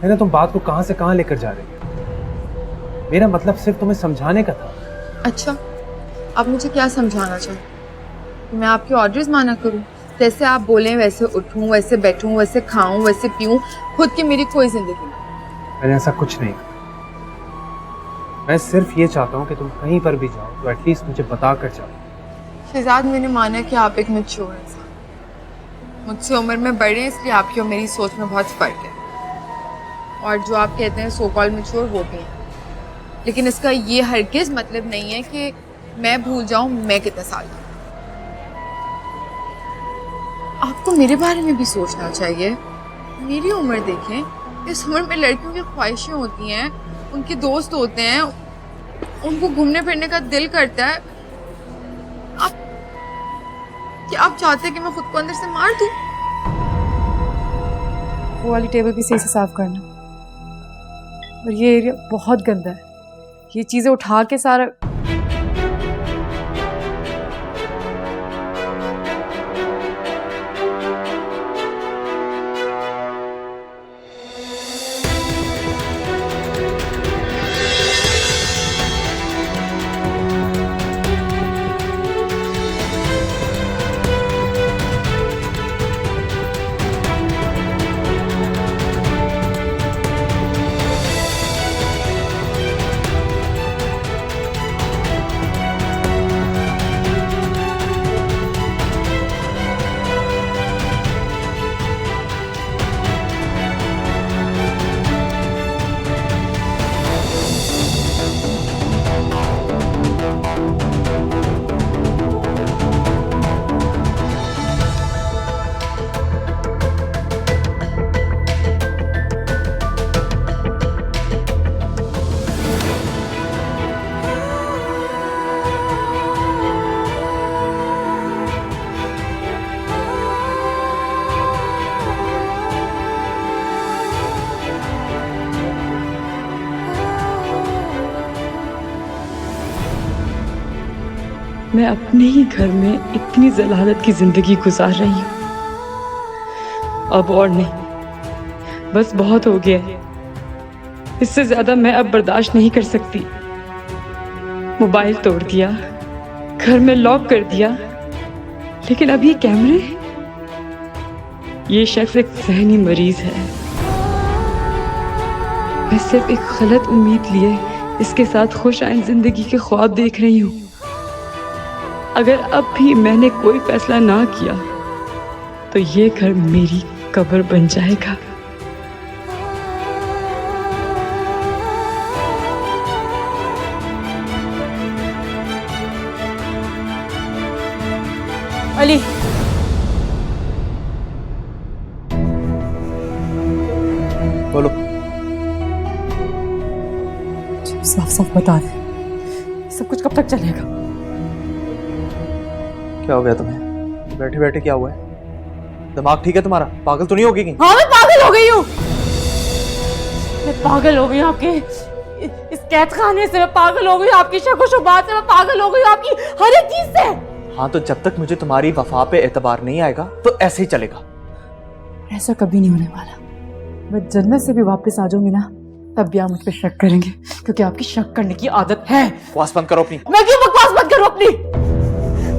मैंने तुम बात को कहां से कहां लेकर जा रही हो? मेरा मतलब सिर्फ तुम्हें समझाने का था। अच्छा, आप मुझे क्या समझाना चाहते? मैं आपके ऑर्डर्स माना करूं? जैसे आप बोलें वैसे उठूं, वैसे बैठूं, वैसे खाऊं, वैसे पीऊं, खुद की मेरी कोई जिंदगी नहीं। मैंने ऐसा कुछ नहीं कहा। मैं सिर्फ ये चाहता हूँ कि तुम कहीं पर भी जाओ तो एटलीस्ट मुझे बता कर जाओ। शहजाद, मैंने माना कि आप एक मैच्योर इंसान, मुझसे उम्र में बड़े हैं, इसलिए आपकी और मेरी सोच में बहुत फर्क है। और जो आप कहते हैं सो कॉल्ड मैच्योर वो भी है, लेकिन इसका ये हरगिज मतलब नहीं है कि मैं भूल जाऊं मैं कितने साल की। आपको मेरे बारे में भी सोचना चाहिए। मेरी उम्र देखें, इस उम्र में लड़कियों की ख्वाहिशें होती हैं, उनके दोस्त होते हैं, उनको घूमने फिरने का दिल करता है। क्या आप चाहते हैं कि मैं खुद को अंदर से मार दूं? वो वाली टेबल भी सही से साफ करना, और ये एरिया बहुत गंदा है। ये चीजें उठा के सारा मैं अपने ही घर में इतनी जलालत की जिंदगी गुजार रही हूँ। अब और नहीं, बस बहुत हो गया है। इससे ज्यादा मैं अब बर्दाश्त नहीं कर सकती। मोबाइल तोड़ दिया, घर में लॉक कर दिया, लेकिन अब ये कैमरे, ये शख्स एक ज़हनी मरीज है। मैं सिर्फ एक गलत उम्मीद लिए इसके साथ खुश आइन जिंदगी के ख्वाब देख रही हूँ। अगर अब भी मैंने कोई फैसला ना किया तो ये घर मेरी कब्र बन जाएगा। अली, बोलो। साफ साफ बता दे, सब कुछ कब तक चलेगा? क्या हो गया तुम्हें? बैठे बैठे क्या हुआ है? दिमाग ठीक है तुम्हारा? पागल तो नहीं होगी कहीं? हाँ, मैं पागल हो गई हूँ। मैं पागल हो गई हूँ आपके इस कैद खाने से। मैं पागल हो गई हूँ आपकी शक व शुबहात से। मैं पागल हो गई हूँ आपकी हर एक चीज से। हाँ, तो जब तक मुझे तुम्हारी वफा पे एतबार नहीं आएगा तो ऐसे ही चलेगा। ऐसा कभी नहीं होने वाला। मैं जन्नत से भी वापस आ जाऊंगी ना, तब भी आप मुझ पे शक करेंगे, क्योंकि आपकी शक करने की आदत है। बकवास बंद करो अपनी। मैं क्यों बकवास बंद करूं अपनी?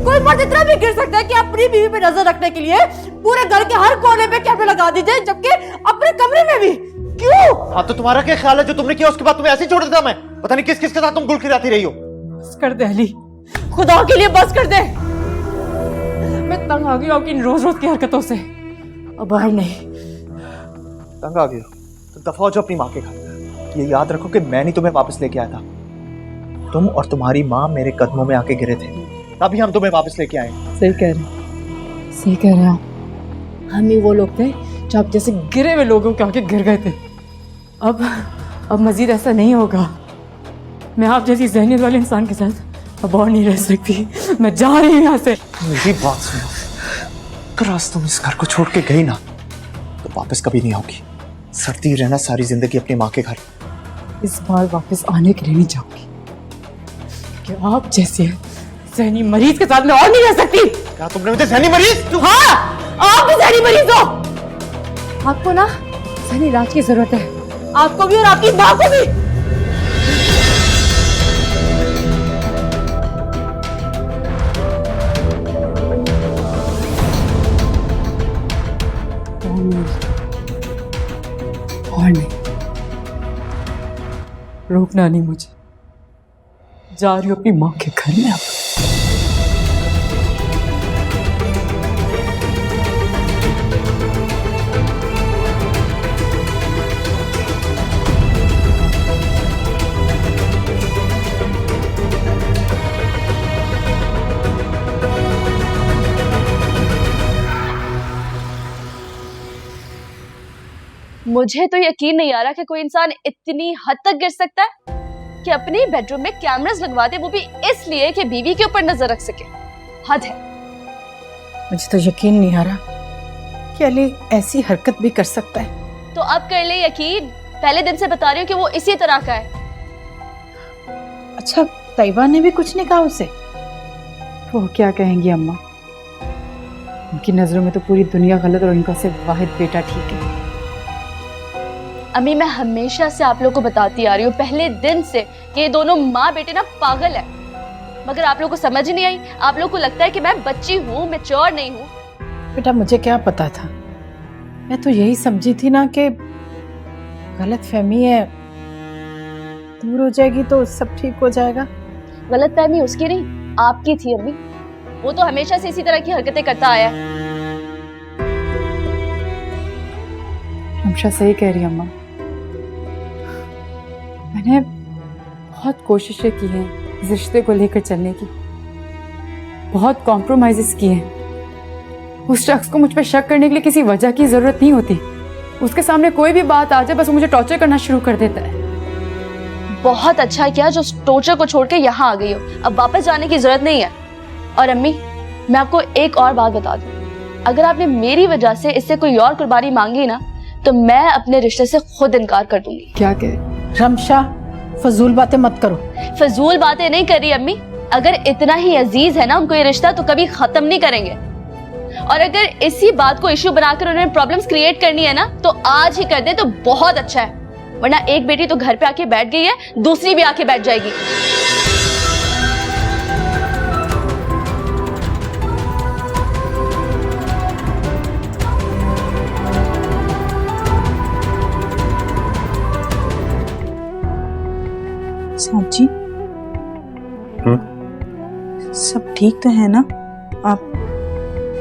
कोई मर्द इतना भी गिर सकता है कि अपनी बीवी पे नजर रखने के लिए पूरे घर के हर कोने पे कैमरे लगा दीजिए, जबकि अपने कमरे में भी? क्यों? हाँ, तो तुम्हारा क्या ख्याल है? जो तुमने किया उसके बाद तुम्हें ऐसे ही छोड़ देता मैं? पता नहीं किस किस के साथ तुम गुल खिलाती रही हो। बस कर दे अली, खुदा के लिए बस कर दे। मैं तंग आ गई हूँ आपकी रोज रोज की हरकतों से, अब और नहीं। तंग आ गई हो तो दफा हो जाओ अपनी माँ के घर। ये याद रखो कि मैं नहीं तुम्हें वापस लेके आया था, तुम और तुम्हारी माँ मेरे कदमों में आके गिरे थे, तभी हम तुम्हें वापस लेके आए। सही कह रहे हैं। हम ही वो लोग थे जो आप जैसे गिरे हुए लोगों के आके गिर गए थे। अब मजीद ऐसा नहीं होगा। मैं आप जैसी ज़हनियत वाले इंसान के साथ अब और नहीं रह सकती। मैं जा रही हूँ यहाँ से। मेरी बात सुनो, अगर आज तुम इस घर को छोड़ के गई ना तो वापस कभी नहीं आओगी। सरती रहना सारी जिंदगी अपनी माँ के घर। इस बार वापस आने के लिए नहीं जाऊंगी कि आप जैसे ज़हनी मरीज के साथ मैं और नहीं रह सकती। क्या तुमने मुझे ज़हनी मरीज? हाँ, आप भी ज़हनी मरीज हो। आपको ना ज़हनी इलाज की जरूरत है, आपको भी और आपकी माँ को भी। और नहीं, रोकना नहीं मुझे। जा रही हूँ अपनी माँ के घर में। अब मुझे तो यकीन नहीं आ रहा कि कोई इंसान इतनी हद तक गिर सकता है कि अपने बेडरूम में कैमरास लगवा दे, वो भी इसलिए कि बीवी के ऊपर नजर रख सके। हद है। मुझे तो यकीन नहीं आ रहा कि अली ऐसी हरकत भी कर सकता है। तो अब कर ले यकीन, पहले दिन से बता रही हूँ कि वो इसी तरह का है। अच्छा, तैयबा ने भी कुछ नहीं कहा उसे? वो क्या कहेंगी अम्मा, उनकी नजरों में तो पूरी दुनिया गलत और उनका सिर्फ वाहिद बेटा ठीक है। अम्मी, मैं हमेशा से आप लोग को बताती आ रही हूँ पहले दिन से कि ये दोनों माँ बेटे ना पागल है, मगर आप लोग को समझ ही नहीं आई। आप लोग को लगता है कि मैं बच्ची हूँ, मैच्योर नहीं हूँ। बेटा मुझे क्या पता था, मैं तो यही समझी थी ना कि गलत फहमी है, दूर हो जाएगी तो सब ठीक हो जाएगा। गलत फहमी उसकी नहीं, आपकी थी अम्मी। वो तो हमेशा से इसी तरह की हरकतें करता आया है। रमशा सही कह रही है अम्मा, मैंने बहुत कोशिशें की हैं इस रिश्ते को लेकर चलने की, बहुत कॉम्प्रोमाइजेस किए हैं। उस शख्स को मुझ पर शक करने के लिए किसी वजह की जरूरत नहीं होती। उसके सामने कोई भी बात आ जाए बस वो मुझे टॉर्चर करना शुरू कर देता है। बहुत अच्छा किया जो टॉर्चर को छोड़ के यहाँ आ गई हो, अब वापस जाने की जरूरत नहीं है। और अम्मी, मैं आपको एक और बात बता दूं, अगर आपने मेरी वजह से इससे कोई और कुर्बानी मांगी ना तो मैं अपने रिश्ते से खुद इनकार कर दूंगी। क्या कह? रमशा, फजूल बातें मत करो। फजूल बातें नहीं कर रही अम्मी, अगर इतना ही अजीज है ना उनको ये रिश्ता तो कभी खत्म नहीं करेंगे। और अगर इसी बात को इश्यू बनाकर उन्होंने प्रॉब्लम्स क्रिएट करनी है ना तो आज ही कर दे तो बहुत अच्छा है, वरना एक बेटी तो घर पे आके बैठ गई है, दूसरी भी आके बैठ जाएगी। साहब जी, सब ठीक तो है ना? आप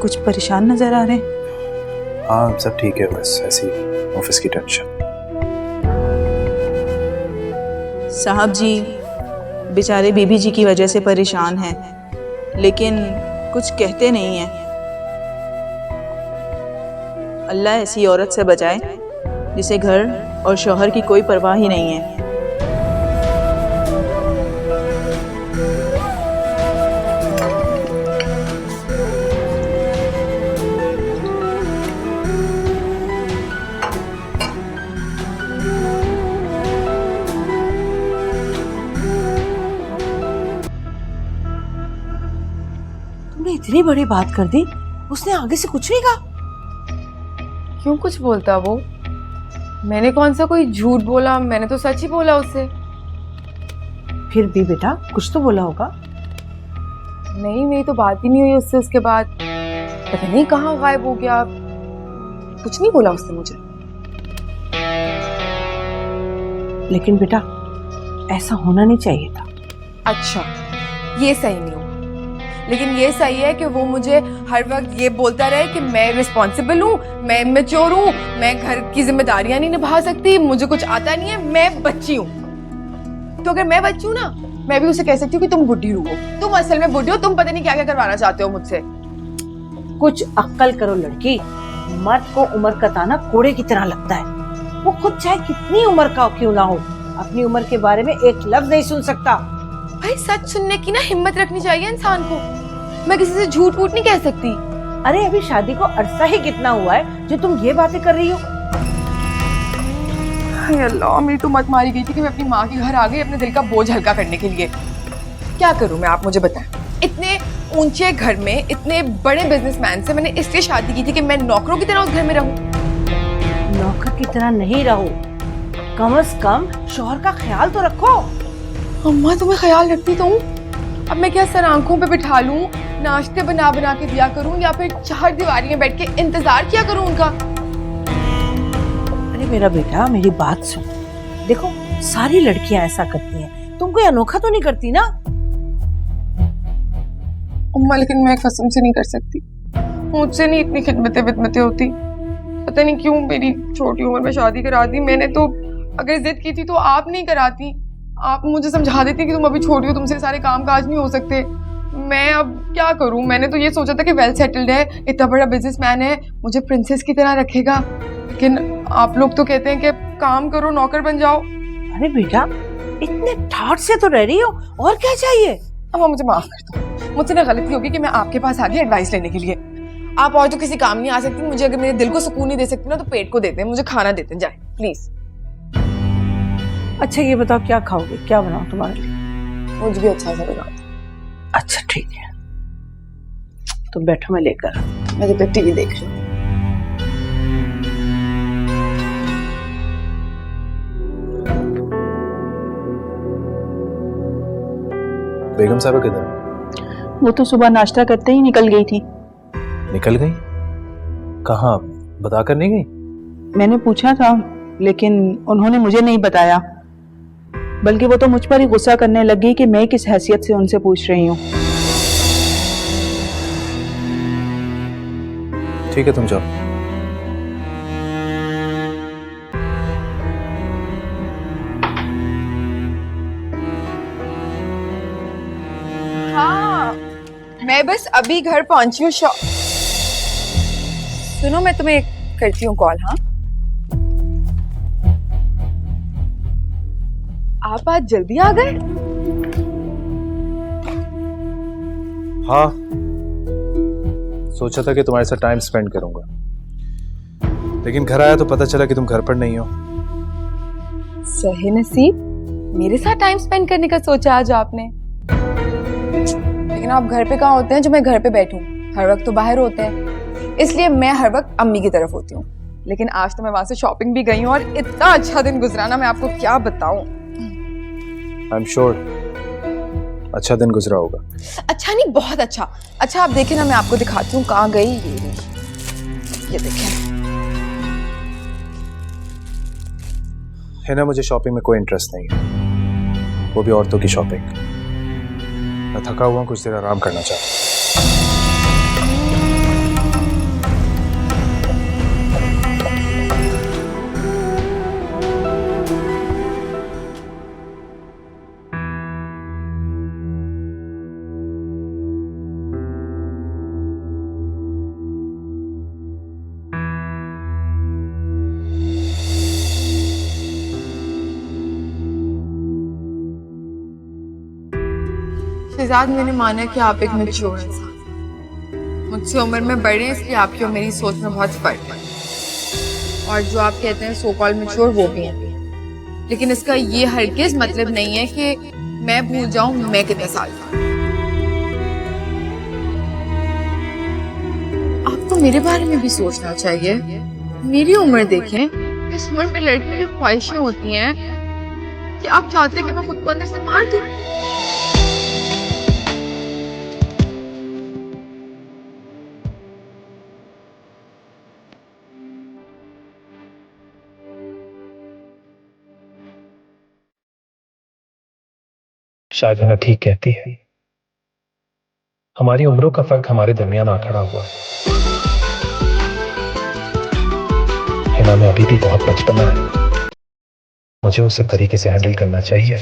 कुछ परेशान नजर आ रहे हैं। हाँ सब ठीक है, बस ऐसी ऑफिस की टेंशन। साहब जी बेचारे बीबी जी की वजह से परेशान हैं, लेकिन कुछ कहते नहीं हैं। अल्लाह ऐसी औरत से बचाए जिसे घर और शौहर की कोई परवाह ही नहीं है। इतनी बड़ी बात कर दी, उसने आगे से कुछ नहीं कहा? क्यों कुछ बोलता वो? मैंने कौन सा कोई झूठ बोला, मैंने तो सच ही बोला उससे। फिर भी बेटा कुछ तो बोला होगा। नहीं, मेरी तो बात ही नहीं हुई उससे उसके बाद, पता नहीं कहाँ गायब हो गया, कुछ नहीं बोला उसने मुझे। लेकिन बेटा ऐसा होना नहीं चाहिए था। अच्छा, ये सही नहीं हुआ, लेकिन ये सही है कि वो मुझे हर वक्त ये बोलता रहे कि मैं रिस्पॉन्सिबल हूँ, मैं मैच्योर हूँ, मैं घर की जिम्मेदारियां नहीं निभा सकती, मुझे कुछ आता नहीं है, मैं बच्ची हूँ। तो अगर मैं बच्ची हूँ ना, मैं भी उसे कह सकती हूँ कि तुम बुढ़ी हो, तुम असल में बुढ़ी हो, तुम पता नहीं क्या क्या करवाना चाहते हो मुझसे। कुछ अक्ल करो लड़की, मर्द को उम्र का ताना कोड़े की तरह लगता है। वो खुद चाहे कितनी उम्र का क्यों ना हो, अपनी उम्र के बारे में एक लफ्ज नहीं सुन सकता। भाई सच सुनने की ना हिम्मत रखनी चाहिए इंसान को। मैं किसी से झूठ वूठ नहीं कह सकती। अरे अभी शादी को अरसा ही कितना हुआ है जो तुम ये बातें कर रही हो? हाय अल्लाह, मेरी तो मत मारी गई थी कि मैं अपनी माँ के घर आ गई अपने दिल का बोझ हल्का करने के लिए। क्या करूं मैं, आप मुझे बताएं। इतने ऊंचे घर में इतने बड़े बिजनेसमैन से मैंने इसलिए शादी की थी कि मैं नौकरों की तरह उस घर में रहूं। नौकर की तरह नहीं रहो, कम से कम शौहर का ख्याल तो रखो। अम्मा तुम्हें ख्याल रखती तो हूँ, अब मैं क्या सर आंखों पे बिठा लूं, नाश्ते बना बना के दिया करूं, या फिर चार दीवारी में बैठ के इंतजार किया करूं उनका? अरे मेरा बेटा, मेरी बात सुन। देखो, सारी लड़कियां ऐसा करती हैं, तुम कोई अनोखा तो नहीं करती ना? अम्मा लेकिन मैं कसम से नहीं कर सकती, मुझसे नहीं इतनी खिदमतें विदमतें होती। पता नहीं क्यों मेरी छोटी उम्र में शादी करा दी। मैंने तो अगर जिद की थी तो आप नहीं कराती, आप मुझे समझा देती कि तुम अभी छोटी हो, तुमसे सारे काम काज नहीं हो सकते। मैं अब क्या करूं? मैंने तो ये सोचा था कि वेल सेटल्ड है, इतना बड़ा बिजनेसमैन है, मुझे प्रिंसेस की तरह रखेगा, लेकिन आप लोग तो कहते हैं कि काम करो, नौकर बन जाओ। अरे बेटा, इतने ठाट से तो रह रही हो, और क्या चाहिए? अब मुझे माफ कर दो, मुझसे ना गलती होगी कि मैं आपके पास आ गई एडवाइस लेने के लिए। आप और तो किसी काम नहीं आ सकती, मुझे अगर मेरे दिल को सुकून नहीं दे सकती ना तो पेट को देते हैं, मुझे खाना देते हैं, जाए प्लीज। अच्छा ये बताओ, क्या खाओगे, क्या बनाओ तुम्हारे लिए? मुझे भी अच्छा सा बना। अच्छा ठीक है, तुम बैठो, मैं लेकर। मैं तो टीवी देख रही हूँ। बेगम साहब किधर? वो तो सुबह नाश्ता करते ही निकल गई थी। निकल गई? कहाँ, बता कर नहीं गई? मैंने पूछा था लेकिन उन्होंने मुझे नहीं बताया, बल्कि वो तो मुझ पर ही गुस्सा करने लग गई कि मैं किस हैसियत से उनसे पूछ रही हूँ। ठीक है, तुम जाओ। हाँ, मैं बस अभी घर पहुंची हूँ। सुनो, मैं तुम्हें करती हूँ कॉल। हाँ, आप आज जल्दी आ गए? हाँ, सोचा था कि तुम्हारे साथ टाइम स्पेंड करूंगा, लेकिन घर आया तो पता चला कि तुम घर पर नहीं हो। सही नसीब, मेरे साथ टाइम स्पेंड करने का सोचा आज आपने। लेकिन आप घर पे कहाँ होते हैं जो मैं घर पे बैठूं? हर वक्त तो बाहर होते हैं, इसलिए मैं हर वक्त अम्मी की तरफ होती हूँ। लेकिन आज तो मैं वहां से शॉपिंग भी गई हूँ और इतना अच्छा दिन गुजरा ना, मैं आपको क्या बताऊं। आई एम श्योर अच्छा दिन गुजरा होगा। अच्छा नहीं, बहुत अच्छा। अच्छा आप देखें ना, मैं आपको दिखाती हूँ कहाँ गई। ये देखें। है ना, मुझे शॉपिंग में कोई इंटरेस्ट नहीं है, वो भी औरतों की शॉपिंग। मैं थका हुआ हूं, कुछ देर आराम करना चाहता हूं। शहजाद, मैंने माना कि आप एक मैच्योर इंसान, मुझसे उम्र में बड़े हैं, इसलिए आपकी और मेरी सोच में बहुत फर्क है। और जो आप कहते हैं सो कॉल्ड मैच्योर, वो भी हैं। लेकिन इसका ये हरगिज मतलब नहीं है कि मैं भूल जाऊं मैं कितने साल का। आपको मेरे बारे में भी सोचना चाहिए। मेरी उम्र देखें, इस उम्र में लड़की की ख्वाहिशें होती हैं कि आप चाहते हैं कि मैं खुद को अंदर से मार दूं। शायद हिना ठीक कहती है, हमारी उम्रों का फर्क हमारे दरमियान आ खड़ा हुआ है। हिना में अभी भी बहुत बचपना है, मुझे उसे तरीके से हैंडल करना चाहिए।